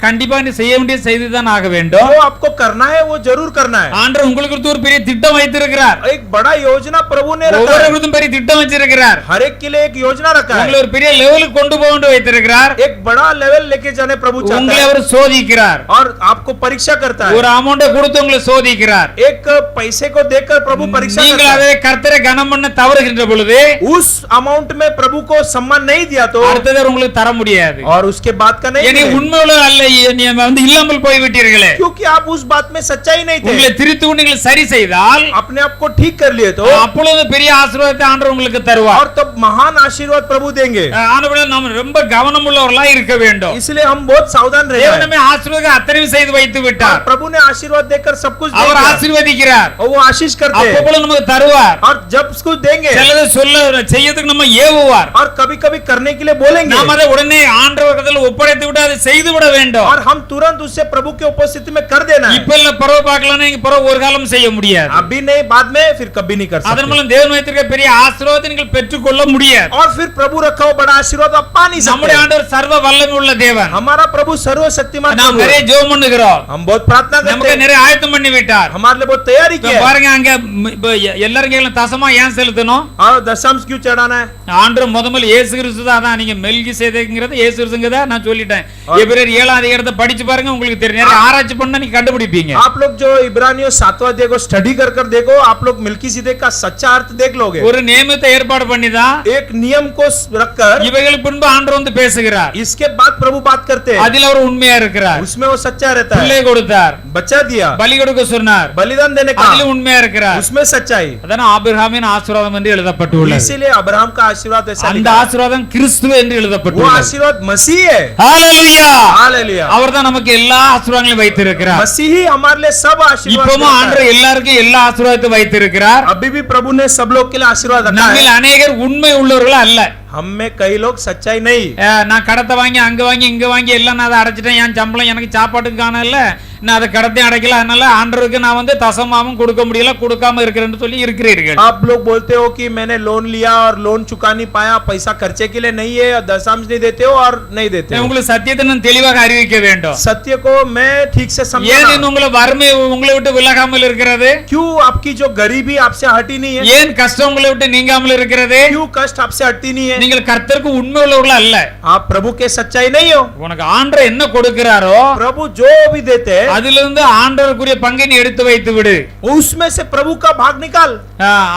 கண்டிப்பா நீ செய்ய வேண்டிய செய்துதான் ஆக வேண்டும். जो आपको करना है वो जरूर करना है। ஆண்டவர் உங்களுக்கு ஒரு பெரிய திட்டம் வைத்திருக்கிறார். एक बड़ा योजना प्रभु ने रखा है। ஒவ்வொருவருக்கும் பெரிய திட்டம் வச்சிருக்கிறார். हर एक के लिए एक योजना रखा है। உங்களை ஒரு பெரிய லெவலுக்கு கொண்டு போக வேண்டி வைத்திருக்கிறார். एक बड़ा लेवल लेके जाने प्रभु चाहता உங்களை है। அவர் சோதிக்கிறார். और आपको परीक्षा करता है। ஒரு அமௌண்ட கொடுத்து உங்களை சோதிக்கிறார். एक पैसे को देकर प्रभु परीक्षा நீங்கள் करता है। அதை கர்த்தரை கனம் பண்ண தவறுகின்ற பொழுது उस अमाउंट में प्रभु को सम्मान नहीं दिया तो அடுத்தது உங்களுக்கு தர முடியாது. और उसके बाद का नहीं ஏனி मिलेगा। உண்மையுள்ள அல்ல, நீ வந்து இல்லாமல் போய் விட்டீர்களே. क्योंकि आप उस बात में सच्चाई नहीं உங்களை थे। திருத்தி நீங்கள் சரி செய்தால் अपने आप को ठीक कर लिए तो அப்பொழுது பெரிய ஆசீர்வாதத்தை ஆண்டவர் உங்களுக்கு தருவார். और तब महान आशीर्वाद प्रभु देंगे। ஆனபடியால் நாம் ரொம்ப கவனம் உள்ளவர்களா இருக்க வேண்டும். इसलिए हम बहुत सावधान रहे। தேவனமே ஆசீர்வாதத்தை அத்தனை செய்து வைத்து விட்டார். प्रभु ने आशीर्वाद देकर सब कुछ அவர் देगा ஆசீர்வதிக்கிறார். और वो आशीष करते हैं அப்பொழுது நமக்கு தருவார். और जब कुछ देंगे சிலது சொல்ல செய்யறதுக்கு நம்ம ஏவுவார். और कभी कभी करने के लिए बोलेंगे நாம் அதை உடனே ஆண்டவரிடத்தில் ஒப்படைத்து விட்டு அதை செய்து விட வேண்டும். और हम तुरंत उससे प्रभु के उपस्थिति में कर देना है। இப்ப இல்ல பரவ பார்க்கலாம், நீங்க பரவ ஒரு காலம் செய்ய முடியாது. अभी नहीं, बाद में, फिर कभी नहीं कर அதன் सकते। மூலம் தேவன் வைத்திருக்க பெரிய ஆசீர்வாதத்தை நீங்கள் பெற்றுக்கொள்ள முடியாது. और फिर प्रभु रखा हुआ बड़ा आशीर्वाद आप पा नहीं நம்முடைய सकते। ஆண்டவர் சர்வ வல்லமை உள்ள தேவன். हमारा प्रभु सर्वशक्तिमान நாம் प्रभु நிறைய है। ஜெபம் பண்ணுகிறோம். हम बहुत प्रार्थना करते நமக்கு हैं, நிறைய ஆயத்தம் பண்ணி விட்டார். हमारे लिए बहुत तैयारी இப்ப की है। பாருங்க, அங்க இப்ப எல்லாரும் கேட்கலாம், தசமா ஏன் செலுத்தணும்? और दशमांश क्यों चढ़ाना है? ஆண்டவர் முதல்ல இயேசு கிறிஸ்து தான். அதான் நீங்க மெல்கிசேதேக்குங்கிறது இயேசு கிறிஸ்துங்கதா நான் சொல்லிட்டேன். எபிரேயர் 7ஆம் அதிகாரத்தை படிச்சு பாருங்க, உங்களுக்கு தெரியும். நிறைய ஆராய்ச்சி பண்ணா நீங்க கண்டுபிடிப்பீங்க. आप लोग जो इब्रानियों 7वां अध्याय को स्टडी कर कर देखो, आप लोग मिल्कीसिदेक का सच्चा अर्थ देख लोगे। ஒரு நியமத்தை ஏற்பாடு பண்ணி தான் एक नियम को रखकर இவைகளுக்கு பின்பு ஆண்டவர் வந்து பேசுகிறார். इसके बाद प्रभु बात करते हैं। அதில் அவர் உண்மையா இருக்கிறார். उसमें वो सच्चा रहता பிள்ளை है। கொடுத்தார், बच्चा दिया, பலி கொடுக்க சொன்னார், बलिदान देने का, அதிலும் உண்மையா இருக்கிறார். उसमें सच्चाई। அதான் ஆபிரகாமின் ஆசீர்வாதம் என்று எழுதப்பட்டுள்ளது. इसीलिए अब्राहम का आशीर्वाद ऐसा அந்த लिखा है। ஆசீர்வாதம் கிறிஸ்து என்று वो எழுதப்பட்டுள்ளது. आशीर्वाद मसीह है। ஹalleluya! हालेलुया। அவர்தான் நமக்கு எல்லா ஆசீர்வாதங்களையும் வைத்திருக்கிறார். मसीह ही हमारे लिए सब आशीर्वाद இப்பவும் देता है। ஆண்டவர் எல்லாருக்கும் எல்லா ஆசீர்வாதத்தையும் வைத்திருக்கிறார். अभी भी प्रभु ने सब लोग के लिए आशीर्वाद रखा நம்மில் है। அநேகர் உண்மை உள்ளவர்கள் அல்ல. हम में कई लोग सच्चाई नहीं। நான் கடத்தை வாங்கி அங்க வாங்கி இங்க வாங்கி எல்லாம் நான் அதை அடைச்சிட்டேன், என் சம்பளம் எனக்கு சாப்பாட்டுக்கு காணல, நான் அதை கடத்தையும் அடைக்கல, அதனால ஆண்டவருக்கு நான் வந்து தசமாவும் கொடுக்க முடியல, கொடுக்காம இருக்கிறேன்னு சொல்லி இருக்கிறீர்கள். आप लोग बोलते हो कि मैंने लोन लिया और लोन चुका नहीं पाया, पैसा खर्चे के लिए नहीं है, दशमांश नहीं देते हो और नहीं देते हो। உங்களுக்கு சத்தியத்தை நான் தெளிவாக அறிவிக்க வேண்டும். सत्य को मैं ठीक से ஏன் समझाना। உங்களை வறுமை உங்களை விட்டு விலகாமல் இருக்கிறது? क्यों आपकी जो गरीबी आपसे हटी नहीं है? ஏன் கஷ்டம் உங்களை விட்டு நீங்காமல் இருக்கிறது? क्यों कष्ट आपसे हटती नहीं है? நீங்கள் கர்த்தருக்கு உண்மை உள்ளவர்கள் அல்ல. आप प्रभु के सच्चाई नहीं हो। உனக்கு ஆண்டவர் என்ன கொடுக்கிறாரோ प्रभु जो भी देते हैं அதிலிருந்து ஆண்டவருக்குரிய பங்கை நீ எடுத்து வைத்து விடு. उसमें से प्रभु का भाग निकाल।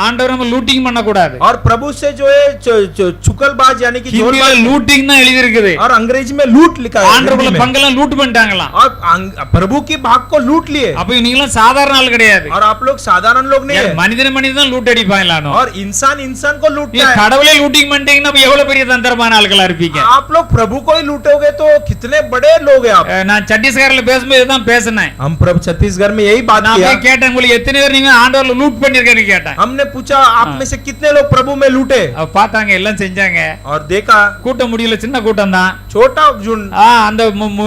ஆண்டவர் நம்ம லூட்டிங் பண்ண கூடாது. और प्रभु से जो है चुकलबाज यानी कि ஹிந்தியில जोरबाज, லூட்டிங் தான் எழுதி இருக்குது. और अंग्रेजी में लूट लिखा है ஆண்டவருக்குள்ள हिंदी में। பங்கெல்லாம் லூட் பண்ணிட்டாங்களாம். और प्रभु की भाग को लूट लिए। அப்ப நீங்களாம் சாதாரண ஆள் கிடையாது. और आप लोग साधारण लोग नहीं है। மனிதன் தான் லூட் அடிப்பாங்களானோ. और इंसान इंसान को நீ लूटता है। கடவுளே லூட்டிங் பண்ணிட்டீங்கன்னா அப்ப எவ்வளவு பெரிய தந்திரமான ஆட்களா இருப்பீங்க. आप लोग प्रभु को ही लूटोगे तो कितने बड़े लोग हैं आप। நான் சத்தீஸ்கர்ல பேசும்போது இதுதான் பேசினேன். हम प्रभु छत्तीसगढ़ में यही बात நான் किया। போய் கேட்டேன், உங்களுக்கு எத்தனை பேர் நீங்க ஆண்டவர்ல லூட் பண்ணிருக்கீங்கன்னு கேட்டேன். हमने पूछा आप में से कितने लोग प्रभु में लूटे। அவ பார்த்தாங்க, எல்லாம் செஞ்சாங்க. और देखा கூட்டம் முடியல, சின்ன கூட்டம் தான். छोटा झुंड। அந்த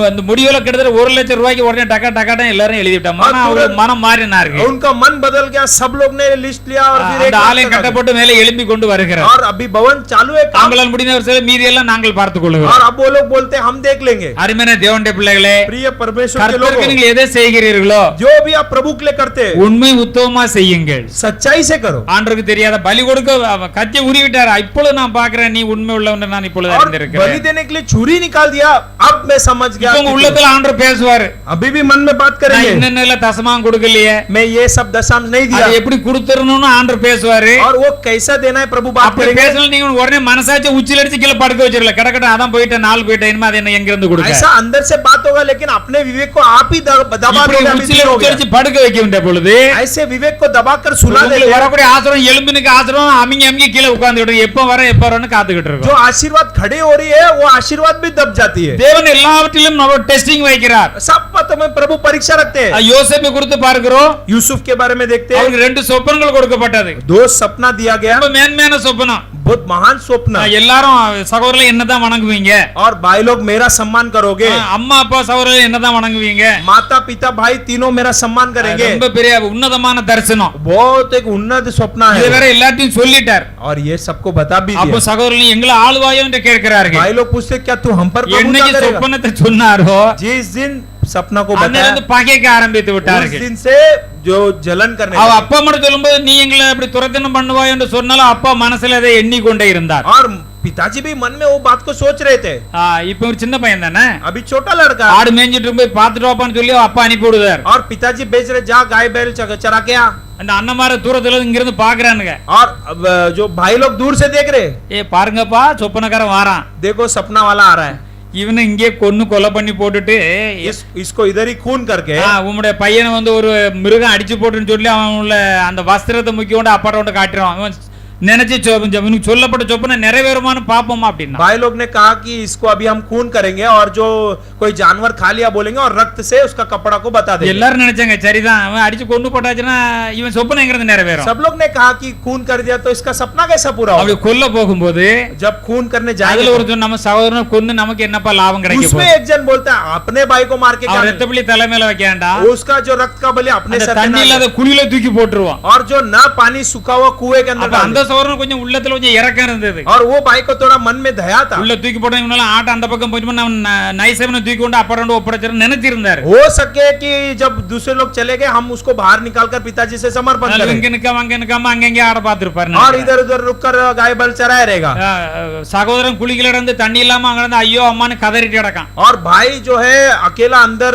அந்த முடிவுல கிட்டத்தட்ட 1 லட்சம் ரூபாய்க்கு உடனே டக்கா டக்காட்ட எல்லாரும் எழுதிட்டாங்க. மனம் மாறினார்கள். उनका मन बदल गया, सब लोग ने लिस्ट लिया और फिर அந்த ஆலயம் கட்டப்பட்டு மேலே எழும்பி கொண்டு வருகிறார். और अभी भवन चालू है काम அவங்களால் முடிந்தவர் சில மீதி எல்லாம் நாங்கள் பார்த்துக் கொள்கிறோம். और अब वो लोग बोलते हैं हम देख लेंगे। அருமையான தேவனுடைய பிள்ளைகளே, प्रिय परमेश्वर के கர்த்தருக்கு लोगों, நீங்கள் எதை செய்கிறீர்களோ जो भी आप प्रभु के लिए करते हैं உண்மை உத்தமமா செய்யுங்கள். सच्चाई से करो। ஆண்டவருக்கு தெரியாத பலி கொடுக்க அவன் கத்தி உருவிட்டார். இப்பொழுது நான் பார்க்கிறேன் நீ உண்மை உள்ளவன் நான் இப்பொழுது और அறிந்திருக்கிறேன். बलि देने के लिए छुरी निकाल दिया, अब मैं समझ गया। உங்க உள்ளத்துல ஆண்டவர் பேசுவாரு. अभी भी मन में बात நான் करेंगे, இன்னென்ன தசமாம் கொடுக்கலையே, मैं ये सब दशांश नहीं அது दिया எப்படி கொடுத்துறணும்னு ஆண்டவர் பேசுவாரு. और वो कैसा देना है प्रभु बात அப்படி करेंगे। பேசல நீங்க உடனே மனசாட்சி உச்சில அடிச்சு கீழே படுக்க வச்சிரல. கடக்கட அதான் போயிட்ட நாள் போயிட்ட இனிமே அது என்ன எங்க இருந்து கொடுக்க. ऐसा अंदर से बात होगा, लेकिन अपने विवेक को आप ही दबा இப்படி दोगे। अभी உச்சில हो உச்சி गया। அடிச்சு படுக்க வைக்கின்ற பொழுது ऐसे विवेक को दबाकर सुला உங்களுக்கு देंगे। வரக்கூடிய ஆசிரம் எலும்பினுக்கு ஆசிரம் அமிங்கி அமிங்கி கீழே உட்கார்ந்து விடுங்க. எப்ப வரன்னு காத்துக்கிட்டு जो இருக்கோம். आशीर्वाद खड़ी हो रही है वो आशीर्वाद भी दब जाती है। தேவன் எல்லாவற்றிலும் நம்ம டெஸ்டிங் வைக்கிறார். सब बातों में प्रभु परीक्षा रखते हैं। யோசேப்பை குறித்து பார்க்கிறோம். यूसुफ के बारे में देखते हैं, அவருக்கு 2 சொப்பனங்கள் கொடுக்கப்பட்டது. 2 सपना दिया गया, ரொம்ப மேன்மையான சொப்பனம். बहुत महान स्वप्न। எல்லாரும் சகோதரர்களை என்னதான் வணங்குவீங்க? और भाई लोग मेरा सम्मान करोगे, அம்மா அப்பா சகோதரர்களை என்னதான் வணங்குவீங்க? माता पिता भाई तीनों मेरा सम्मान करेंगे। ரொம்ப பெரிய உன்னதமான தரிசனம். बहुत एक उन्नत स्वप्न இது है வேற எல்லாத்தையும் சொல்லிட்டார். और ये सबको बता भी அப்ப दिया। சகோதரர்கள் எங்களை ஆளுவாயோ என்று கேட்கிறார்கள். भाई लोग पूछते क्या तू हम पर प्रभुता என்னைக்கு करेगा? சொப்பனத்தை சொன்னாரோ जिस दिन सपना को அன்னையில बताया இருந்து பகைக்க ஆரம்பித்து उस விட்டார்கள். दिन से जो जलन करने அவ लगे। அப்பா மட்டும் சொல்லும்போது நீ எங்களை அப்படி துரத்தனம் பண்ணுவாய் என்று சொன்னாலும் அப்பா மனசுல அதை எண்ணிக்கொண்டே இருந்தார். और पिताजी भी मन में वो बात को सोच रहे थे। இப்ப ஒரு சின்ன பையன் தானே, अभी छोटा लड़का ஆடு மேய்ஞ்சிட்டு போய் பார்த்துட்டு வாப்பான்னு சொல்லி அப்பா அனுப்பி விடுவார். और पिताजी बेच रहे, जा गाय बैल चरा के आ। அந்த அண்ணமார தூரத்துல இங்க இருந்து பாக்குறானுங்க. और अब जो भाई लोग दूर से देख रहे, ஏ பாருங்கப்பா சொப்பனக்காரன் வாரான். देखो सपना वाला आ रहा है, இவனை இங்கே கொலை பண்ணி போட்டுட்டு इसको इधर ही खून करके உம்முடைய பையனை வந்து ஒரு மிருகம் அடிச்சு போட்டுன்னு சொல்லி அவன் உள்ள அந்த வஸ்திரத்தை முக்கி கொண்டு அப்பாட்ட கொண்டு காட்டுறான். இவன் நினைச்சு இவனுக்கு சொல்லப்பட்ட சொப்பனை நிறைவேறுமான்னு பாப்போமா அப்படின்னா भाई लोग ने कहा कि इसको अभी हम खून करेंगे और जो कोई जानवर खा लिया बोलेंगे और रक्त से उसका कपड़ा को बता देंगे। எல்லாரும் நினைச்சாங்க சரிதான் அவன் அடிச்சு கொண்டு போட்டாச்சுன்னா இவன் சொப்பனை எங்கிறது நிறைவேறும். सब लोग ने कहा कि खून कर दिया तो इसका सपना कैसा पूरा அப்படி होगा? கொல்ல போகும்போது जब खून करने அதுல जाएंगे ஒரு நம்ம சகோதரனை கொன்னு நமக்கு என்னப்பா லாபம் கிடைக்க उसमें போகுது? एक जन बोलता है अपने भाई को मार के क्या அவன் मिलेगा? ரத்தப்பள்ளி தலைமையில வைக்க வேண்டாம், उसका जो रक्त का बलि अपने அந்த सर पे தண்ணி ना இல்லாத ले। குழியில தூக்கி போட்டுருவான். और जो ना पानी सूखा हुआ कुएं के अंदर அப்ப डाल அந்த दे। சகோதரன் கொஞ்சம் உள்ளத்துல கொஞ்சம் இறக்கம் இருந்தது. और वो भाई को थोड़ा मन में दया था। உள்ள தூக்கி போட இவனால ஆட்ட அந்த பக்கம் போயிட்டு நான் நைசவனை தூக்கி கொண்டு அப்புறம் ஒப்படைச்சிரு நினைச்சிருந்தாரு. हो सके कि जब दूसरे लोग चले गए हम उसको बाहर निकालकर पिताजी से समर्पण करें இங்க நிக்காம அங்க நிக்காம அங்கங்க ஆட பாத்துருப்பாரு. और इधर उधर रुककर गाय बैल चराया रहेगा। சகோதரன் குளிக்கல இருந்து தண்ணி இல்லாம அங்க இருந்து ஐயோ அம்மான்னு கதறிட்டு கிடக்கான். और भाई जो है अकेला अंदर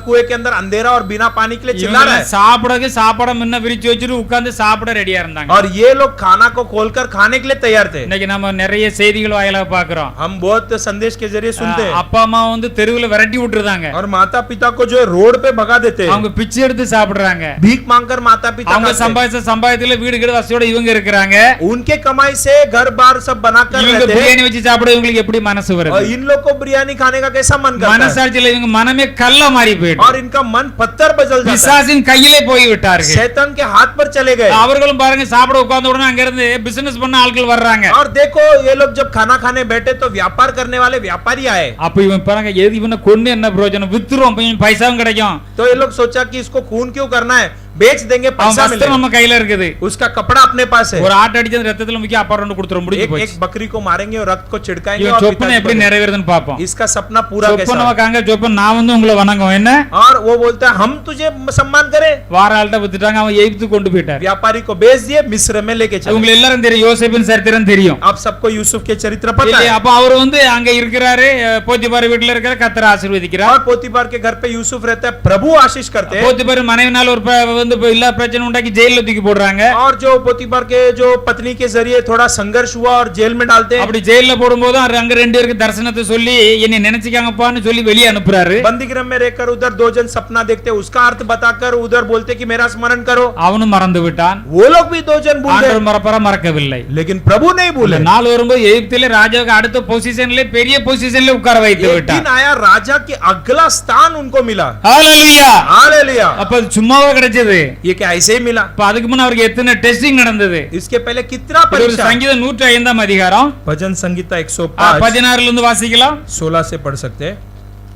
कुएं के अंदर अंधेरा और बिना पानी के लिए चिल्ला रहा है। சாப்பிடக்கு சாப்பாட முன்ன விரிச்சு வச்சுட்டு உட்கார்ந்து சாப்பிட ரெடியா இருந்தாங்க. और ये लोग खाना को खोलकर खाने के लिए तैयार थे। இன்னைக்கு நம்ம நிறைய செய்திகள் வாயிலாக பாக்குறோம். हम बहुत संदेश के जरिए सुनते हैं। அப்பா அம்மா வந்து தெருவுல விரட்டி விட்டுருந்தாங்க. और माता पिता को जो है रोड पे भगा देते हैं। அவங்க பிச்சை எடுத்து சாப்பிடுறாங்க. भीख मांगकर माता पिता அவங்க खाते हैं। சம்பாதிச்ச சம்பாதித்துல வீடு வீடு வசதியோட இவங்க இருக்கிறாங்க. उनके कमाई से घर बार सब बनाकर இவங்க रहते हैं। பிரியாணி வச்சு சாப்பிட இவங்களுக்கு எப்படி மனசு और வருது? इन लोग को बिरयानी खाने का कैसा मन करता है? மனசாட்சியில இவங்க மனமே கல்லா மாறி போயிட்டு और इनका मन पत्थर बदल जाता है। பிசாசின் கையிலே போய் விட்டார்கள். शैतान के हाथ पर चले गए। அவர்களும் பாருங்க சாப்பிட உட்கார்ந்த உடனே அங்க இருந்து பிசினஸ் பண்ண ஆட்கள் வர்றாங்க. और देखो ये लोग जब खाना खाने बैठे तो व्यापार करने वाले व्यापारी आए। அப்ப இவன் பாருங்க எது இவனை கொண்டு என்ன பிரயோஜனம், வித்துருவோம் பைசாவும் கிடைக்கும். तो ये लोग सोचा कि इसको खून क्यों करना है, बेच देंगे அவன் पैसा வஸ்திரம் मिलेगा। நம்ம கையில இருக்குது. उसका कपड़ा अपने पास है। ஒரு ஆட்டு அடிச்சது ரத்தத்துல முக்கி அப்பாரம் கொடுத்துரும் முடிஞ்சு एक போச்சு. बकरी को मारेंगे और रक्त को छिड़काएंगे இவன் और சொப்பனை पिताजी எப்படி को- நிறைவேறுதுன்னு பாப்போம். इसका सपना पूरा कैसा சொப்பனை है? வைக்காங்க சொப்பன் நான் வந்து உங்களை வணங்கும் என்ன और वो बोलता है हम तुझे सम्मान करें। வார ஆள்கிட்ட வித்துட்டாங்க. அவன் எய்த்து கொண்டு போயிட்டார். व्यापारी को बेच दिए, मिस्र में लेके चले। உங்களுக்கு எல்லாரும் தெரியும் யோசேப்பின் சரித்திரம் தெரியும். आप सबको यूसुफ के चरित्र पता இல்லையா? है। அப்ப அவர் வந்து அங்க இருக்கிறாரு, போத்திபார் வீட்டுல இருக்கிற கர்த்தர் ஆசீர்வதிக்கிறார். और पोतीफार के घर पे यूसुफ रहता है, प्रभु आशीष करते हैं। போத்திபார் மனைவினால ஒரு வந்து இல்ல பிரச்சனை உண்டாக்கி ஜெயில தூக்கி போடுறாங்க. और जो पोतीफार के जो पत्नी के जरिए थोड़ा संघर्ष हुआ और जेल में डालते हैं। அப்படி ஜெயில போடும்போது அங்க ரெண்டு பேருக்கு தரிசனத்தை சொல்லி என்னை நினைச்சுக்காங்கப்பான்னு சொல்லி வெளியே அனுப்புறாரு. बंदी गृह में रहकर उधर 2 जन सपना देखते, उसका अर्थ बताकर उधर बोलते कि मेरा स्मरण करो। அவனும் மறந்து விட்டான். वो लोग भी 2 जन भूल ஆண்டவர் गए, மறப்பற மறக்கவில்லை. लेकिन प्रभु नहीं भूले। நாள் வரும்போது எகிப்திலே ராஜாவுக்கு அடுத்த பொசிஷன்ல பெரிய பொசிஷன்ல உட்கார வைத்து एक விட்டார். दिन आया, राजा की अगला स्थान उनको मिला। ஹalleluya. हालेलुया। அப்ப அது சும்மாவா கிடைச்சது? ये क्या ऐसे ही मिला? அப்ப அதுக்கு முன்ன அவருக்கு எத்தனை டெஸ்டிங் நடந்தது? इसके पहले कितना ஒரு परीक्षा। சங்கீதம் 105 அதிகாரம் भजन संगीता 105 16 இருந்து வாசிக்கலாம். 16 से पढ़ सकते हैं।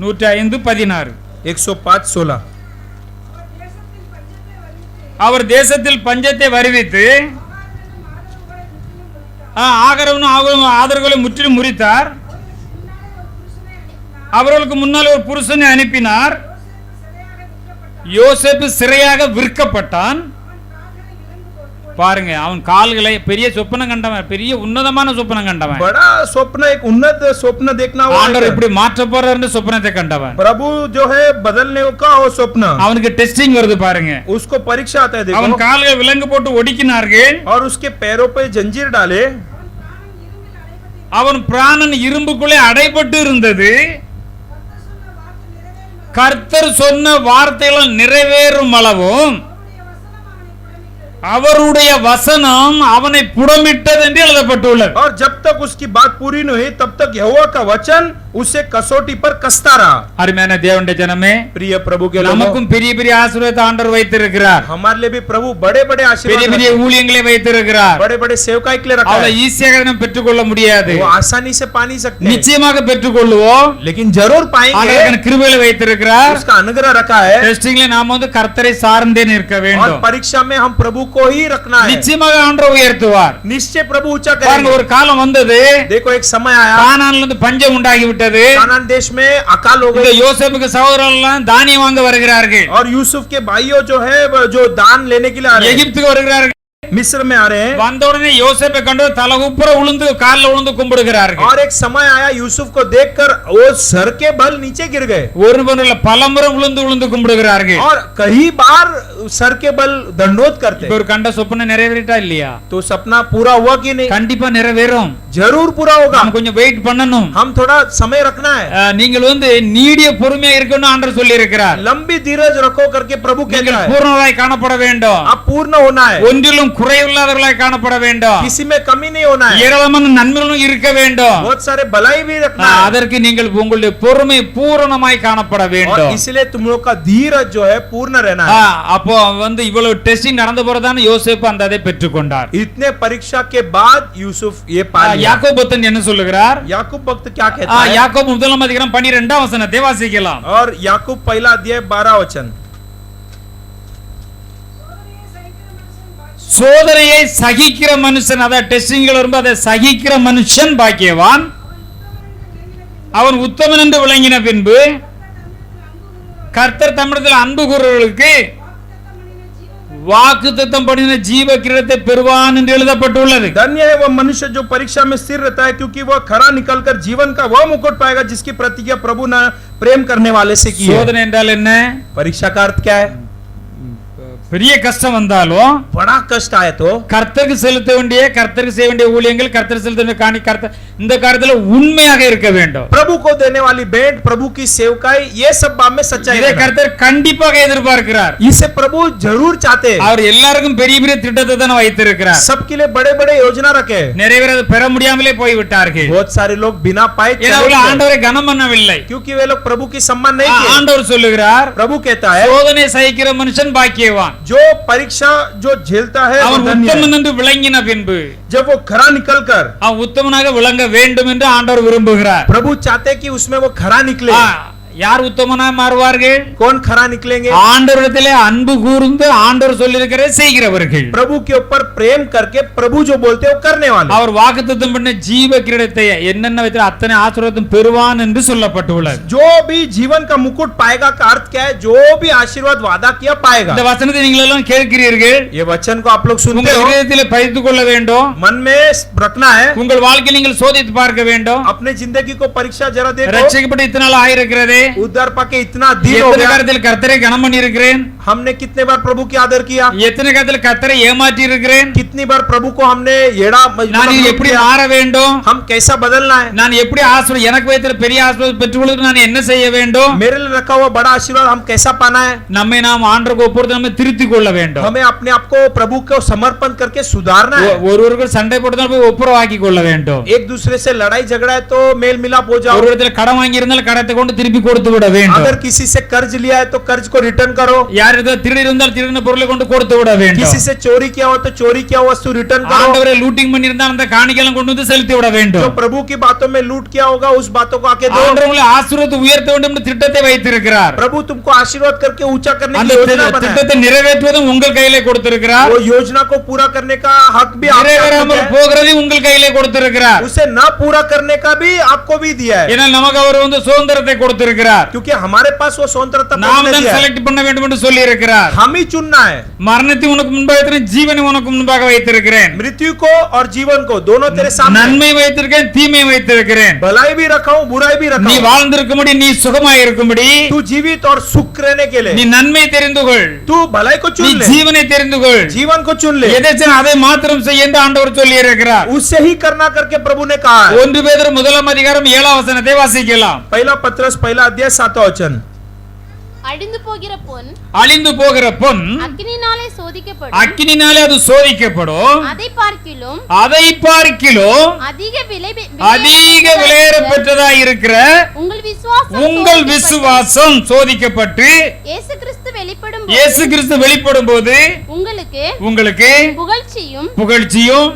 105 16. 105 16 அவர் தேசத்தில் பஞ்சத்தை வருவித்து ஆதரவுகளை முற்றிலும் முறித்தார். அவர்களுக்கு முன்னால் ஒரு புருஷனை அனுப்பினார். யோசேப்பு சிறையாக விற்கப்பட்டான். பாருங்க, அவன் கால்களை பெரிய சொப்பனம் கண்டவன், பெரிய உன்னதமான சொப்பனம் கண்டவன். बड़ा स्वप्न, एक उन्नत स्वप्न देखना हुआ ஆண்டவர் இப்படி மாற்ற போறாருன்னு சொப்பனத்தை கண்டவன். प्रभु जो है बदलने का वो स्वप्न, அவனுக்கு டெஸ்டிங் வருது பாருங்க. उसको परीक्षा आता है அவன் देखो, கால்கள் விலங்கு போட்டு ஒடுக்கினார்கள். और उसके पैरों पे जंजीर डाले, அவன் பிராணன் இரும்புக்குள்ளே அடைபட்டு இருந்தது. கர்த்தர் சொன்ன வார்த்தைகள் நிறைவேறும் அளவும் அவருடைய வசனம் அவனை புடமிட்டது என்று எழுதப்பட்டுள்ளது. और जब तक उसकी बात पूरी नहीं हुई तब तक यहोवा का वचन उसे कसौटी पर कसता रहा. அருமையான தேவனுடைய ஜனமே, प्रिय प्रभु के लोगों, நமக்கும் பெரிய பெரிய ஆசீர்வாதத்தை ஆண்டவர் வைத்திருக்கிறார். हमारे लिए भी प्रभु बड़े बड़े பெரிய आशीर्वाद, பெரிய ஊழியங்களை வைத்திருக்கிறார். बड़े बड़े सेवकाई के लिए रखा அவளை है. ஈஸியாக நம்ம பெற்றுக்கொள்ள முடியாது. वो आसानी से पा नहीं सकते, நிச்சயமாக பெற்றுக்கொள்வோம். लेकिन जरूर पाएंगे. ஆண்டவர் கிருபையை வைத்திருக்கிறார். उसका अनुग्रह रखा है, டெஸ்டிங்ல நாம வந்து கர்த்தரை சார்ந்தே நிற்க और வேண்டும். परीक्षा में हम प्रभु को ही रखना है. நிச்சயமாக ஆண்டவர் உயர்த்துவார். निश्चय प्रभु ऊंचा பாருங்க, करेंगे. ஒரு காலம் வந்தது, देखो एक समय आया, கானான்ல இருந்து பஞ்சம் உண்டாகி விட்டது. कानान देश में अकाल हो இந்த गई, யோசேப்புக்கு சகோதரர்கள் எல்லாம் தானியம் வாங்க வருகிறார்கள். और यूसुफ के भाइयों जो है वो जो दान लेने के लिए आ रहे हैं, எகிப்துக்கு வருகிறார்கள். मिस्र में आ रहे हैं. வந்த உடனே யோசேப்பை கண்டு தலகுப்புற உளுந்து கால்ல உளுந்து கும்பிடுகிறார்கள். और एक समय आया, यूसुफ को देखकर वो सर के बल नीचे गिर गए, ஒரு முறை பலமுறை உளுந்து உளுந்து கும்பிடுகிறார்கள். और कई बार सर के बल दंडोत करते. இப்ப ஒரு கண்ட சொப்பனை நிறைவேறிட்டா இல்லையா? तो सपना पूरा हुआ कि नहीं? கண்டிப்பா நிறைவேறும். जरूर पूरा होगा. நாம் கொஞ்சம் வெயிட் பண்ணணும். हम थोड़ा समय रखना है. நீங்கள் வந்து நீடிய பொறுமையா இருக்கணும்னு ஆண்டவர் சொல்லி இருக்கிறார். लंबी धीरज रखो करके प्रभु कहता நீங்கள் है. பூர்ணராய் காணப்பட வேண்டும். आप पूर्ण होना है, ஒன்றிலும் குறைவில்லாதவர்களாய் காணப்பட வேண்டும். किसी में कमी नहीं होना है, ஏராளமான நன்மைகளும் இருக்க வேண்டும். बहुत सारे भलाई भी रखना है. அதற்கு நீங்கள் உங்களுடைய பொறுமை பூரணமாய் காணப்பட और வேண்டும். इसलिए तुम लोग का धीरज जो है पूर्ण रहना है. அப்போ வந்து இவ்வளவு டெஸ்டிங் நடந்த போறதான யோசேப்பு அந்த அதை பெற்றுக்கொண்டார். इतने परीक्षा के बाद यूसुफ ये पा लिया. யாக்கோபு பக்தன் என்ன சொல்லுகிறார்? याकूब भक्त क्या कहता है? யாக்கோபு முதலாம் அதிகாரம் 12 வசனத்தை வாசிக்கலாம். और याकूब पहला अध्याय 12 वचन, சோதனையை சகிக்கிற மனுஷன், அதாவது டெஸ்டிங்கள் வரும்போது அதை சகிக்கிற மனுஷன் பாக்கியவான். அவன் உத்தமன் என்று விளங்கின பின்பு கர்த்தர் தம்மிடத்தில் அன்பு கூறுவர்களுக்கு வாக்குத்தத்தம் பண்ணின ஜீவ கிரீடத்தை பெறுவான் என்று எழுதப்பட்டுள்ளது. धन्य है वह मनुष्य जो परीक्षा में स्थिर रहता है, क्योंकि वह खरा निकलकर जीवन का वह मुकुट पाएगा जिसकी प्रतिज्ञा प्रभु ने प्रेम करने वाले से की है. சோதனை என்றால் என்ன? परीक्षा का अर्थ क्या है? பெரிய கஷ்டம் வந்தாலும் बड़ा कष्ट आए तो கர்த்தருக்கு செலுத்த வேண்டிய, கர்த்தருக்கு செய்ய வேண்டிய ஊழியங்கள், கர்த்தர் செலுத்த வேண்டிய காணி, கர்த்தர் இந்த காரியத்துல உண்மையாக இருக்க வேண்டும். प्रभु को देने वाली भेंट, प्रभु की सेवकाई, ये सब बात में सच्चाई இதை रहना. கர்த்தர் கண்டிப்பாக எதிர்பார்க்கிறார். इसे प्रभु जरूर चाहते हैं. அவர் எல்லாருக்கும் பெரிய பெரிய திட்டத்தை தான் வைத்திருக்கிறார். सबके लिए बड़े बड़े योजना रखे. நிறைய பேர் அதை பெற முடியாமலே போய் விட்டார்கள். बहुत सारे लोग बिना पाए ஏன்னா चले அவர்கள் गए, ஆண்டவரை கனம் பண்ணவில்லை. क्योंकि वे लोग प्रभु की सम्मान नहीं किए. ஆண்டவர் சொல்லுகிறார், प्रभु कहता है, சோதனை சகிக்கிற மனுஷன் பாக்கியவான். जो परीक्षा जो झेलता है वो அவன் धन्य है. உத்தமன் என்று விளங்கின பின்பு जब वो खरा निकलकर, அவன் உத்தமனாக விளங்க வேண்டும் என்று ஆண்டவர் விரும்புகிறார். प्रभु चाहते कि उसमें वो खरा निकले. யார் உத்தமனாக மாறுவார்கள்? कौन खरा निकलेंगे? ஆண்டவரிடத்திலே அன்பு கூர்ந்து ஆண்டவர் சொல்லியிருக்கிறதை செய்கிறவர்கள். प्रभु के ऊपर प्रेम करके प्रभु जो बोलते हैं वो करने वाले. அவர் வாக்குத்தத்தம் பண்ண ஜீவ கிரீடத்தை என்னென்ன வைத்து அத்தனை ஆசீர்வாதம் பெறுவான் என்று சொல்லப்பட்டுள்ளது. जो भी जीवन का मुकुट पाएगा का अर्थ क्या है? जो भी आशीर्वाद वादा किया पाएगा. இந்த वचனத்தை நீங்கள் எல்லாம் கேட்கிறீர்கள். ये वचन को आप लोग सुनते உங்கள் हो, இதயத்திலே பதித்துக் கொள்ள வேண்டும். मन में रखना है. உங்கள் வாழ்க்கையில் நீங்கள் சோதித்து பார்க்க வேண்டும். अपने जिंदगी को परीक्षा जरा देखो. ரட்சிக்கப்பட்டு இத்தனை நாள் ஆயிருக்கிறதே, उद्धार पाके इतना दिन हो எத்தனை गया, காலத்தில் கர்த்தரை கனம் பண்ணி இருக்கிறேன், हमने कितने बार प्रभु की आदर किया, எத்தனை காலத்தில் கர்த்தரை ஏமாற்றி இருக்கிறேன், कितनी बार प्रभु को हमने येड़ा நான் இது எப்படி மாற வேண்டும், हम कैसा बदलना है, நான் எப்படி ஆசீர்வாதம், எனக்கு வைத்திருக்கிற பெரிய ஆசீர்வாதம் பெற்றுக்கொள்ள நான் என்ன செய்ய வேண்டும், मेरे लिए रखा हुआ बड़ा आशीर्वाद हम कैसा पाना है. நம்மை நாம் ஆண்டவருக்கு ஒப்புறது நம்ம திருத்திக் கொள்ள வேண்டும். हमें अपने आप को प्रभु को समर्पण करके सुधारना है. ஒருவருக்கு சண்டை போட்டுதான் போய் ஒப்புரவாக்கி கொள்ள வேண்டும். एक दूसरे से लड़ाई झगड़ा है तो मेल मिलाप हो जाओ. ஒரு இடத்துல கடன் வாங்கி இருந்தால் கடத்தை கொண்டு திருப்பி கொடுத்து விட வேண்டும். अगर किसी से कर्ज लिया है तो कर्ज को रिटर्न करो. யார் யாருக்கு திருடி இருந்தால் திருடின பொருளை கொண்டு கொடுத்து விட வேண்டும். किसी से चोरी किया हो तो चोरी किया हुआ वस्तु रिटर्न करो. ஆண்டவரே லூட்டிங் பண்ணி இருந்தால் அந்த காணிக்கையெல்லாம் கொண்டு வந்து செலுத்தி விட जो வேண்டும். प्रभु की बातों में लूट किया होगा उस बातों को आके दो. ஆண்டவர் உங்களை ஆசீர்வாதத்தை உயர்த்த வேண்டும் என்று திட்டத்தை வைத்திருக்கிறார். प्रभु तुमको आशीर्वाद करके ऊंचा करने அந்த की योजना बनाया. திட்டத்தை நிறைவேற்றுவதும் உங்கள் கையிலே கொடுத்திருக்கிறார். वो योजना को पूरा करने का हक भी आपके हाथ में நிறைவேறாமல் है. போகிறதையும் உங்கள் கையிலே கொடுத்திருக்கிறார். उसे न पूरा करने का भी आपको भी दिया है. ஏன்னா நமக்கு அவர் வந்து சுதந்திரத்தை கொடுத்திருக்கிறார். क्योंकि हमारे पास वो स्वतंत्रता நாம் प्रभु ने தான் दिया है. செலக்ட் பண்ண வேண்டும் என்று சொல்லி இருக்கிறார். हम ही चुनना है. மரணத்தை உனக்கு முன்பாக வைத்திருக்கிறேன், ஜீவனை உனக்கு முன்பாக வைத்திருக்கிறேன். मृत्यु को और जीवन को दोनों तेरे सामने. நன்மை வைத்திருக்கிறேன், தீமை வைத்திருக்கிறேன். भलाई भी रखा हूं, बुराई भी रखा நீ हूं. வாழ்ந்திருக்கும்படி, நீ சுகமாய் இருக்கும்படி, तू जीवित और सुख रहने के நீ लिए நன்மை தெரிந்து கொள், तू भलाई को நீ चुन ले. ஜீவனை தெரிந்து கொள். जीवन को चुन ले. எதை செய்யணும் அதை மாத்திரம் செய்ய என்று ஆண்டவர் சொல்லி இருக்கிறார். उससे ही करना करके प्रभु ने कहा है. 1 பேதுரு 1:7 வாசிக்கலாம். पहला पत्रस पहला अध्याय 7 वचन. அழிந்து போகிற பொன் அழிந்து போகிற பொன் அக்கினினாலே சோதிக்கப்படும். அக்கினினாலே அது சோதிக்கப்படும். அதை பார்க்கிலும் அதை பார்க்கிலும் அதிக அதிக விலையேற பெற்றதாய் இருக்கிற உங்கள் விசுவாசம் உங்கள் விசுவாசம் சோதிக்கப்பட்டு இயேசு கிறிஸ்து வெளிப்படும் இயேசு கிறிஸ்து வெளிப்படும் போது உங்களுக்கு புகழ்ச்சியும்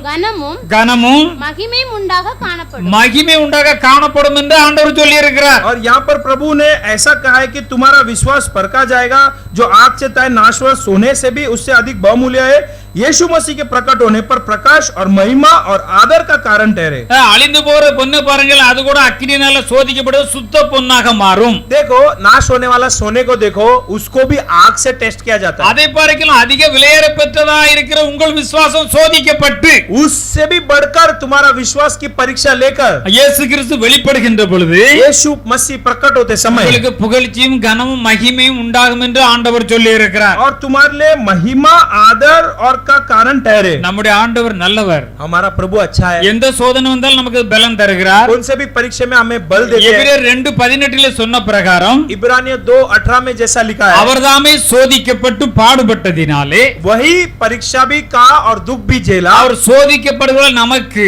கனமும் மகிமையும் உண்டாக காணப்படும். மகிமை உண்டாக காணப்படும் என்று ஆண்டவர் சொல்லி இருக்கிறார். और यहाँ पर प्रभु ने ऐसा कहा है कि तुम्हारा विश्वास परखा जाएगा, जो आग से तय नाशवंत सोने से भी उससे अधिक बहुमूल्य है, यीशु मसीह के प्रकट होने पर प्रकाश और महिमा और आदर का कारण ठहरे. அழிந்து போற பொண்ணு பாருங்கள், அது கூட அக்கினியால சோதிக்கப்படுவது சுத்த பொன்னாக மாறும். देखो नाश होने वाला सोने को देखो, उसको भी आग से टेस्ट किया जाता है. அதை பார்க்கலாம் அதிக விலையேற பெற்றதா இருக்கிற உங்கள் விசுவாசம் சோதிக்கப்பட்டு उससे भी बढ़कर तुम्हारा विश्वास की परीक्षा लेकर இயேசு கிறிஸ்து வெளிப்படுகின்ற பொழுது यीशु मसीह प्रकट होते समय உங்களுக்கு புகழ்ச்சியும் கனமும் மகிமையும் உண்டாகும் என்று ஆண்டவர் சொல்லி இருக்கிறார். और तुम्हारे लिए महिमा आदर और का कारण ठहरे. நம்முடைய ஆண்டவர் நல்லவர். हमारा प्रभु अच्छा है. எந்த சோதனை வந்தாலும் நமக்கு பலம் தருகிறார். कौन से भी परीक्षा में हमें बल देते हैं. எபிரேயர் 2:18 சொன்ன பிரகாரம் इब्रानियों 2:18 में जैसा लिखा है, அவர்தாமே சோதிக்கப்பட்டு பாடுபட்டதினாலே वही परीक्षा भी का और दुख भी झेला, அவர் சோதிக்கப்படுகிற நமக்கு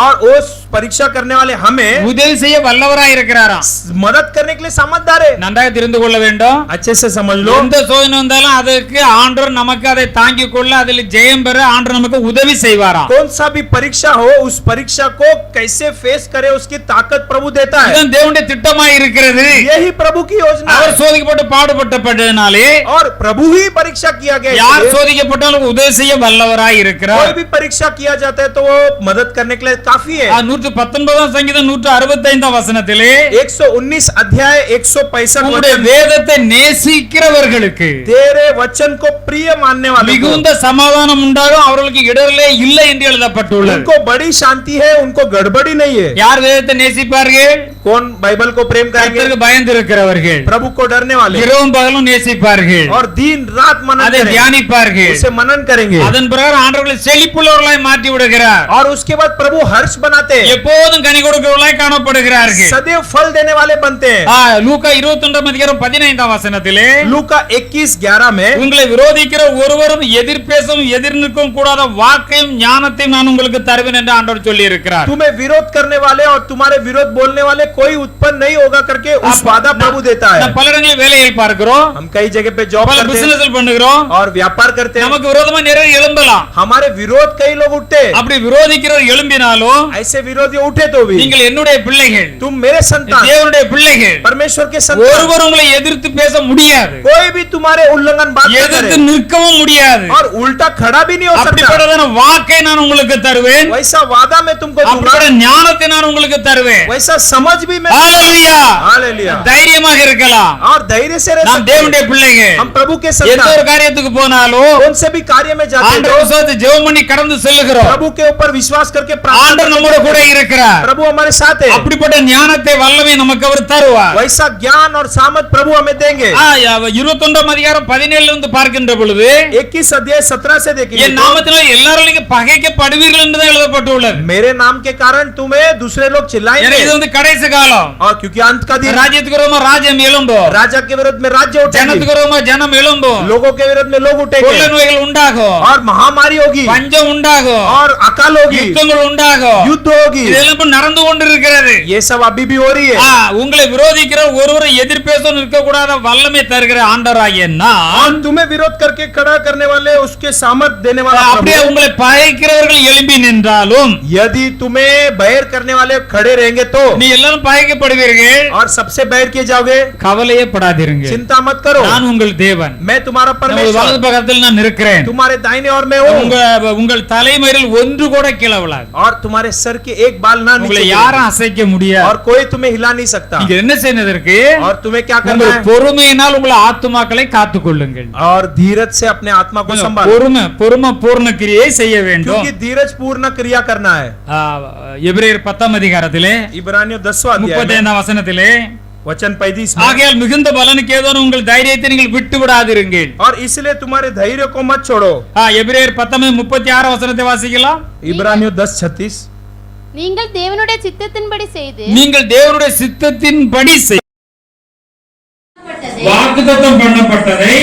और उस परीक्षा करने वाले हमें உதவி செய்ய வல்லவராய் இருக்கிறாராம். मदद करने के लिए समझदार है. நன்றாக தெரிந்து கொள்ள வேண்டும். अच्छे से समझ लो. எந்த சோதனை வந்தாலும் அதுக்கு ஆண்டவர் நமக்கு அதை தாங்கிக் கொள்ள, அதில் ஜெயம் பெற ஆண்டவர் நமக்கு உதவி செய்வாராம். कौन सा भी परीक्षा हो, उस परीक्षा को कैसे फेस करे उसकी ताकत प्रभु देता है. இதுதான் தேவனுடைய திட்டமாய் இருக்கிறது. यही प्रभु की योजना है. அவர் சோதிக்கப்பட்டு பாடுபட்டதினாலே और प्रभु ही परीक्षा किया गया. யார் इसलिए சோதிக்கப்பட்டாலும் உதவி செய்ய வல்லவராய் இருக்கிறார். कोई भी परीक्षा किया जाता है तो वो मदद करने के लिए काफी है. 119 சங்கீதம் 165 வசனத்திலே 119 अध्याय 165 உம்முடைய वचन, வேதத்தை நேசிக்கிறவர்களுக்கு तेरे वचन को प्रिय मानने वाले को மிகுந்த சமாதானம் உண்டாகும், அவர்களுக்கு இடரலே இல்லை என்று எழுதப்பட்டுள்ளது. उनको बड़ी शांति है, उनको गड़बड़ी नहीं है. யார் வேதத்தை நேசிப்பார்கள்? कौन बाइबल को प्रेम करेंगे? கர்த்தருக்கு பயந்து இருக்கிறவர்கள். प्रभु को डरने वाले இரவும் பகலும் நேசிப்பார்கள், और दिन रात मनन அதை करेंगे, தியானிப்பார்கள். उसे मनन करेंगे. அதன் பிரகாரம் ஆண்டவர்களை செழிப்புள்ளவர்களாய் மாற்றி விடுகிறார். और उसके बाद प्रभु हर्ष बनाते हैं, எப்போதும் கனி கொடுக்கிறவர்களாய் காணப்படுகிறார்கள். सदैव फल देने वाले बनते हैं. லூக்கா 21:15 வசனத்திலே लूका 21:11 में உங்களை விரோதிக்கிற ஒருவரும் எதிர்பேசும் எதிர் நிற்கும் கூடாத வாக்கையும் ஞானத்தையும் நான் உங்களுக்கு தருவேன் என்று ஆண்டவர் சொல்லி இருக்கிறார். तुम्हें विरोध करने वाले और तुम्हारे विरोध बोलने वाले कोई उत्पन्न नहीं होगा करके उस वादा प्रभु देता है. பல இடங்களில் வேலையில் பார்க்கிறோம், हम कई जगह पे जॉब பல करते हैं பிசினஸ் பண்ணுகிறோம், और व्यापार करते हैं. நமக்கு விரோதமா நிறைய எழும்பலாம். हमारे विरोध कई लोग उठते हैं. அப்படி விரோதிக்கிறவர் எழும்பினாலும் ऐसे विरोधी उठे तो भी நீங்கள் என்னுடைய பிள்ளைகள், तुम मेरे संतान, தேவனுடைய பிள்ளைகள். परमेश्वर के संतान. ஒருவர் உங்களை எதிர்த்து பேச முடியாது, कोई भी तुम्हारे उल्लंघन बात न எதிர்த்து करे நிற்கவும் முடியாது. और उल्टा खड़ा भी नहीं हो सकता. அப்படிப்பட்டதான வாக்கை நான் உங்களுக்கு தருவேன், वैसा वादा मैं तुमको दूंगा, அப்படிப்பட்ட ஞானத்தை நான் உங்களுக்கு தருவேன். वैसा समझ भी मैं. ஹalleluya, हालेलुया. தைரியமாக இருக்கலாம். और धैर्य से रह நாம் सकते தேவனுடைய हैं. பிள்ளைகள். हम प्रभु के எந்த संतान, ஒரு காரியத்துக்கு போனாலும் कौन से भी कार्य में जाते हैं ஆண்டவர் விசுவாசத்தை ஜெபம் பண்ணி கடந்து செல்லுகிறோம். प्रभु के ऊपर विश्वास करके ஆண்டவர் நம்மோட கூட இருக்கிறார். प्रभु हमारे साथ है. அப்படிப்பட்ட ஞானத்தை வல்லமை நமக்கு அவர் தருவார். वैसा ज्ञान और सामर्थ प्रभु हमें देंगे. 21:17 இருந்து பார்க்கின்ற பொழுது 21 अध्याय 17 से देखेंगे என் तो, நாமத்தினால் எல்லாரும் நீங்க பகைக்கப்படுவீர்கள் என்று தான் எழுதப்பட்டுள்ளது. मेरे नाम के कारण तुम्हें दूसरे लोग ஏன்னா चिल्लाएंगे. இது வந்து கடைசி காலம். और क्योंकि अंत का दिन, ராஜ்யத்துக்கு விரோதமா ராஜ்யம் எழும்பும், राजा के विरोध में राज्य उठेंगे, ஜனத்துக்கு விரோதமா ஜனம் எழும்பும், लोगों के विरोध में लोग கொள்ளை उठेंगे நோய்கள் உண்டாகும், और महामारी होगी பஞ்சம் உண்டாகும், और अकाल होगी, யுத்தங்கள் உண்டாகும், युद्ध होगी. होगी। இதெல்லாம் இப்ப நடந்து கொண்டிருக்கிறது. ये सब अभी भी हो रही है। உங்களை விரோதிக்கிற ஒருவரை எதிர்பேச நிற்க கூடாத வல்லமை தருகிற ஆண்டவராகிய நான் और तुम्हें विरोध करके खड़ा करने वाले उसके सामर्थ देने वाला அப்படியே प्रभु, உங்களை பகைக்கிறவர்கள் எழும்பி நின்றாலும் यदि तुम्हें बैर करने वाले खड़े रहेंगे तो நீ எல்லாரும் பகைக்கப்படுவீர்கள். और सबसे बैर किए जाओगे, கவலையே படாதீர்கள். चिंता मत करो, நான் உங்கள் தேவன். मैं तुम्हारा உங்கள் வலது परमेश्वर, பக்கத்தில் நான் இருக்கிறேன். तुम्हारे दाहिने और मैं हूँ, உங்கள் தலைமயிரில் ஒன்று கூட கிளவலாது. और तुम्हारे सर के एक बाल ना உங்களை नीचे யாரும் गिरे, அசைக்க முடியாது. और कोई तुम्हें हिला नहीं सकता। நீங்க என்ன செய்யறதற்கு और तुम्हें क्या करना உங்கள் है, பொறுமையினால் உங்கள் ஆத்துமாக்களை காத்துக் கொள்ளுங்கள். और धीरज से अपने आत्मा को संभालो, பொறுமை பூர்ண கிரியை செய்ய வேண்டும். क्योंकि धीरज पूर्ण क्रिया करना है। எபிரேயர் 10 அதிகாரத்திலே इब्रानियों 10वां अध्याय 35 வசனத்திலே वचन 35 में, ஆகையால் மிகுந்த பலனுக்கு ஏதோ உங்கள் தைரியத்தை நீங்கள் விட்டு விடாதிருங்கள். और इसलिए तुम्हारे धैर्य को मत छोड़ो। எபிரேயர் 10:36 வசனத்தை வாசிக்கலாம். इब्रानियों 10:36, நீங்கள் தேவனுடைய சித்தத்தின்படி செய்து நீங்கள் தேவனுடைய சித்தத்தின்படி வாக்குத்தத்தம் பண்ணப்பட்டதை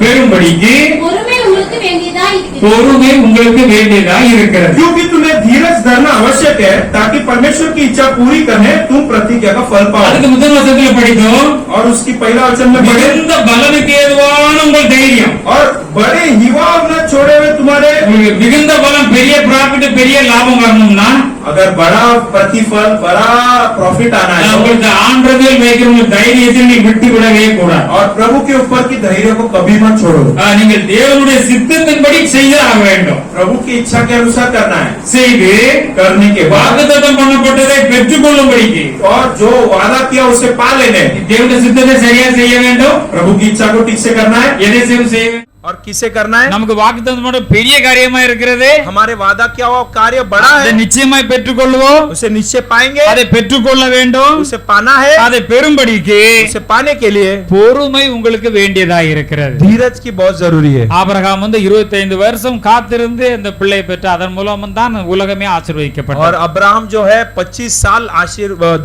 பெரும்படிக்கு பொறுமை உங்களுக்கு வேண்டியதா இருக்கிறது. பொறுமை உங்களுக்கு வேண்டியதா இருக்கிறது. क्योंकि तुम्हें धीरज धरना आवश्यक है ताकि परमेश्वर की इच्छा पूरी करने तुम प्रतिज्ञा का फल पाओ। அதுக்கு முதல் வசனத்துல படித்தோம், और उसकी पहला वचन में पढ़े, மிகுந்த பலனுக்கு ஏதுவான உங்கள் தைரியம். और बड़े युवा न छोड़े हुए तुम्हारे, உங்களுக்கு மிகுந்த பலம், பெரிய ப்ராஃபிட், பெரிய லாபம் வரணும்னா अगर बड़ा प्रतिफल बड़ा प्रॉफिट आना है உங்களுக்கு ஆண்டவரில் வைக்கிற உங்கள் தைரியத்தை நீ விட்டு விடவே கூடாது. और प्रभु के ऊपर की धैर्य को कभी मत छोड़ो। நீங்கள் தேவனுடைய சித்தத்தின்படி செய்ய ஆக வேண்டும். प्रभु की इच्छा के अनुसार करना है, செய்து करने के बाद வாக்குத்தத்தம் பண்ணப்பட்டதை பெற்றுக்கொள்ளும்படிக்கு और जो वादा किया उसे पा लेने, தேவனுடைய சித்தத்தை சரியா செய்ய வேண்டும். प्रभु की इच्छा को ठीक से करना है। எதை செய்ய வேண்டும்? और किसे करना है, நமக்கு வாக்குத்தத்தம் பண்ண பெரிய காரியமா இருக்கிறது. हमारे वादा किया हुआ कार्य बड़ा அதை है, நிச்சயமாய் பெற்றுக்கொள்வோம். उसे निश्चय पाएंगे, அதை பெற்றுக்கொள்ள வேண்டும். उसे पाना है, அதை பெறும்படிக்கு उसे पाने के लिए பொறுமை உங்களுக்கு வேண்டியதா இருக்கிறது. धीरज की बहुत जरूरी है। ஆபிரகாம் 25 வருஷம் காத்திருந்து இந்த பிள்ளை பெற்று அதன் மூலம் தான் உலகமே और ஆசீர்வதிக்கப்பட்டது. अब्राहम जो है 25 साल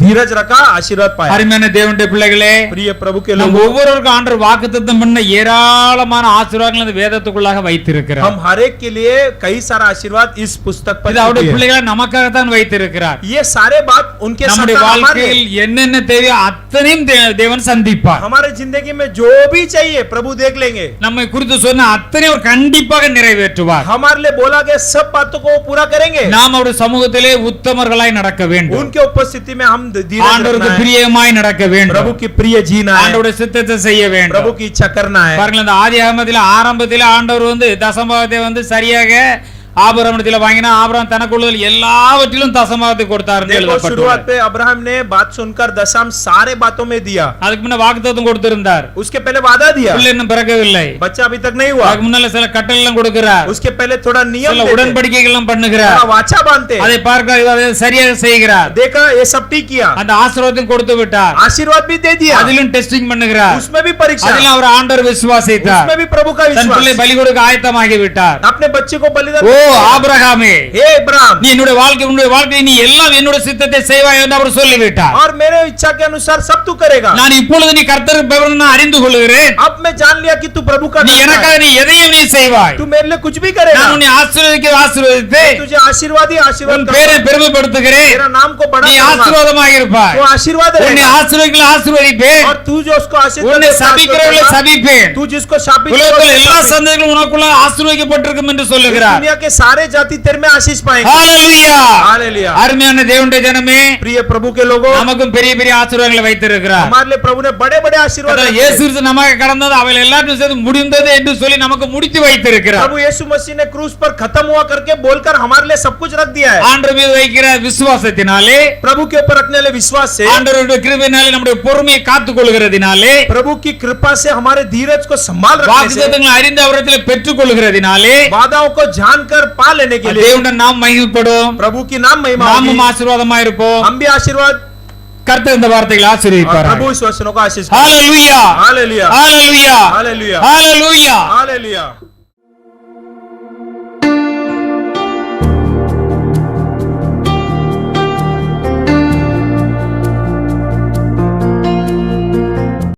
धीरज रखा, आशीर्वाद पाया। அருமையான தேவனுடைய பிள்ளைகளே, प्रिय प्रभु के நம்ம लोग, ஒவ்வொருவருக்கும் ஆண்டவர் வாக்குத்தத்தம் பண்ண ஏராளமான ஆசீர்வாதங்கள் இந்த வேதத்துக்குள்ளாக வைத்திருக்கிறார். हम हर एक के लिए कई सारा आशीर्वाद इस पुस्तक पर இது அவருடைய छुपी है। பிள்ளைகளை நமக்காகத்தான் வைத்திருக்கிறார். ये सारे बात उनके साथ நம்முடைய हमारे வாழ்க்கையில் என்னென்ன தேவையோ அத்தனையும் தேவன் சந்திப்பார். हमारे जिंदगी में जो भी चाहिए प्रभु देख लेंगे। நம்மை குறித்து சொன்ன அத்தனை அவர் கண்டிப்பாக நிறைவேற்றுவார். हमारे लिए बोला गया सब बातों को वो पूरा करेंगे। நாம் அவருடைய சமூகத்திலே உத்தமர்களாய் நடக்க வேண்டும். उनके उपस्थिति में हम धीरज ஆண்டவருக்கு रखना है, பிரியமாய் நடக்க வேண்டும். प्रभु की प्रिय जीना है, ஆண்டவருடைய சித்தத்தை செய்ய வேண்டும். प्रभु की इच्छा करना है। பாருங்கள், இந்த ஆதியாகமத்திலே ஆரம்பத்திலே ஆண்டவர் தசமபாகத்தை சரியாக ஆபிரகாமிடத்தில் வாங்கினா ஆபிரகாம் தனக்குள்ளதில் எல்லாவற்றிலும் தசமபாகத்தை கொடுத்தார். देखो शुरुआत पे अब्राहम ने बात सुनकर दशम सारे बातों में दिया। அதுக்கு முன்ன வாக்குத்தத்தம் கொடுத்திருந்தார். उसके पहले वादा दिया, பிள்ளை இன்னும் பிறக்கவில்லை. बच्चा अभी तक नहीं हुआ। அதுக்கு முன்னால சில கட்டளை எல்லாம் கொடுக்கிறார். उसके पहले थोड़ा नियम சில देते, உடன்படிக்கைகள் எல்லாம் பண்ணுகிறார். थोड़ा वाचा बांधते, அதை பார்க்க அதை சரியாக செய்கிறார். देखा ये सब ठीक किया, அந்த ஆசீர்வாதம் கொடுத்து விட்டார். आशीर्वाद भी दे दिया, அதிலும் டெஸ்டிங் பண்ணுகிறார். उसमें भी परीक्षा, அதிலும் அவர் ஆண்டவர் விசுவாசித்தார். उसमें भी प्रभु का தன் பிள்ளை विश्वास, பலி கொடுக்க ஆயத்தமாகி விட்டார். अपने बच्चे को बलिदान। ஓ ஆபிரகாமே, हे अब्राहम, நீ என்னுடைய வாழ்க்கை நீ எல்லாம் என்னுடைய சித்தத்தை செய்வாய் என்று அவர் சொல்லிவிட்டார். और मेरे इच्छा के अनुसार सब तू करेगा। நான் இப்பொழுது நீ கர்த்தருக்கு பயப்படுவது நான் அறிந்து கொள்கிறேன். अब मैं जान लिया कि तू प्रभु का நீ दास எனக்காக है, நீ எதையும் நீ செய்வாய். तू मेरे लिए कुछ भी करेगा। நான் உன்னை ஆசீர்வதித்து तुझे आशीर्वाद ही आशीर्वाद உன் करूंगा, பேரை பெருமைப்படுத்துகிறேன். तेरा नाम को बड़ा நீ करूंगा, ஆசீர்வாதமாக இருப்பாய். वो आशीर्वाद உன்னை रहेगा। ஆசீர்வதிப்பேன். और तू जो उसको आशीर्वाद உன்னை देगा, சபிக்கிறவர்களை சபிப்பேன். तू जिसको शापित உலகத்தில் எல்லா करेगा, சந்ததிகளும் உனக்குள்ள ஆசீர்வதிக்கப்பட்டிருக்கும் என்று சொல்லுகிறார். दुनिया के सारे जाति तेरे में आशीष पाएंगे। ஹalleluya. हालेलुया। அருமையான தேவனுடைய ஜனமே, प्रिय प्रभु के लोगों, நமக்கும் பெரிய பெரிய ஆசீர்வாதங்களை வைத்திருக்கிறார். हमारे लिए प्रभु ने बड़े बड़े आशीर्वाद அதாவது रखे। இயேசு கிறிஸ்து நமக்கு கடந்தது அவைகள் எல்லாத்தையும் சேர்த்து முடிந்தது என்று சொல்லி நமக்கு முடித்து வைத்திருக்கிறார். प्रभु यीशु मसीह ने क्रूस पर खत्म हुआ करके बोलकर हमारे लिए सब कुछ रख दिया है। ஆண்டவர் மீது வைக்கிற விசுவாசத்தினாலே, प्रभु के ऊपर रखने वाले विश्वास से, ஆண்டவருடைய கிருபையினாலே, நம்முடைய பொறுமையை காத்துக் கொள்கிறதினாலே, प्रभु की कृपा से हमारे धीरज को संभाल रखने से, வாக்குத்தத்தங்களை அறிந்த அவரிடத்தில் பெற்றுக் கொள்கிறதினாலே बाधाओं को जानकर पा लेने के लिए தேவனுடைய நாம் மகிமைப்படும். प्रभु की नाम महिमा होगी। நாமும் ஆசீர்வாதமா இருப்போம். हम भी आशीर्वाद, கர்த்தர் இந்த வார்த்தைகளை और ஆசீர்வதிப்பார். प्रभु इस वचनों को आशीष। ஹalleluya. हालेलुया, ஹalleluya. हालेलुया, ஹalleluya. हालेलुया।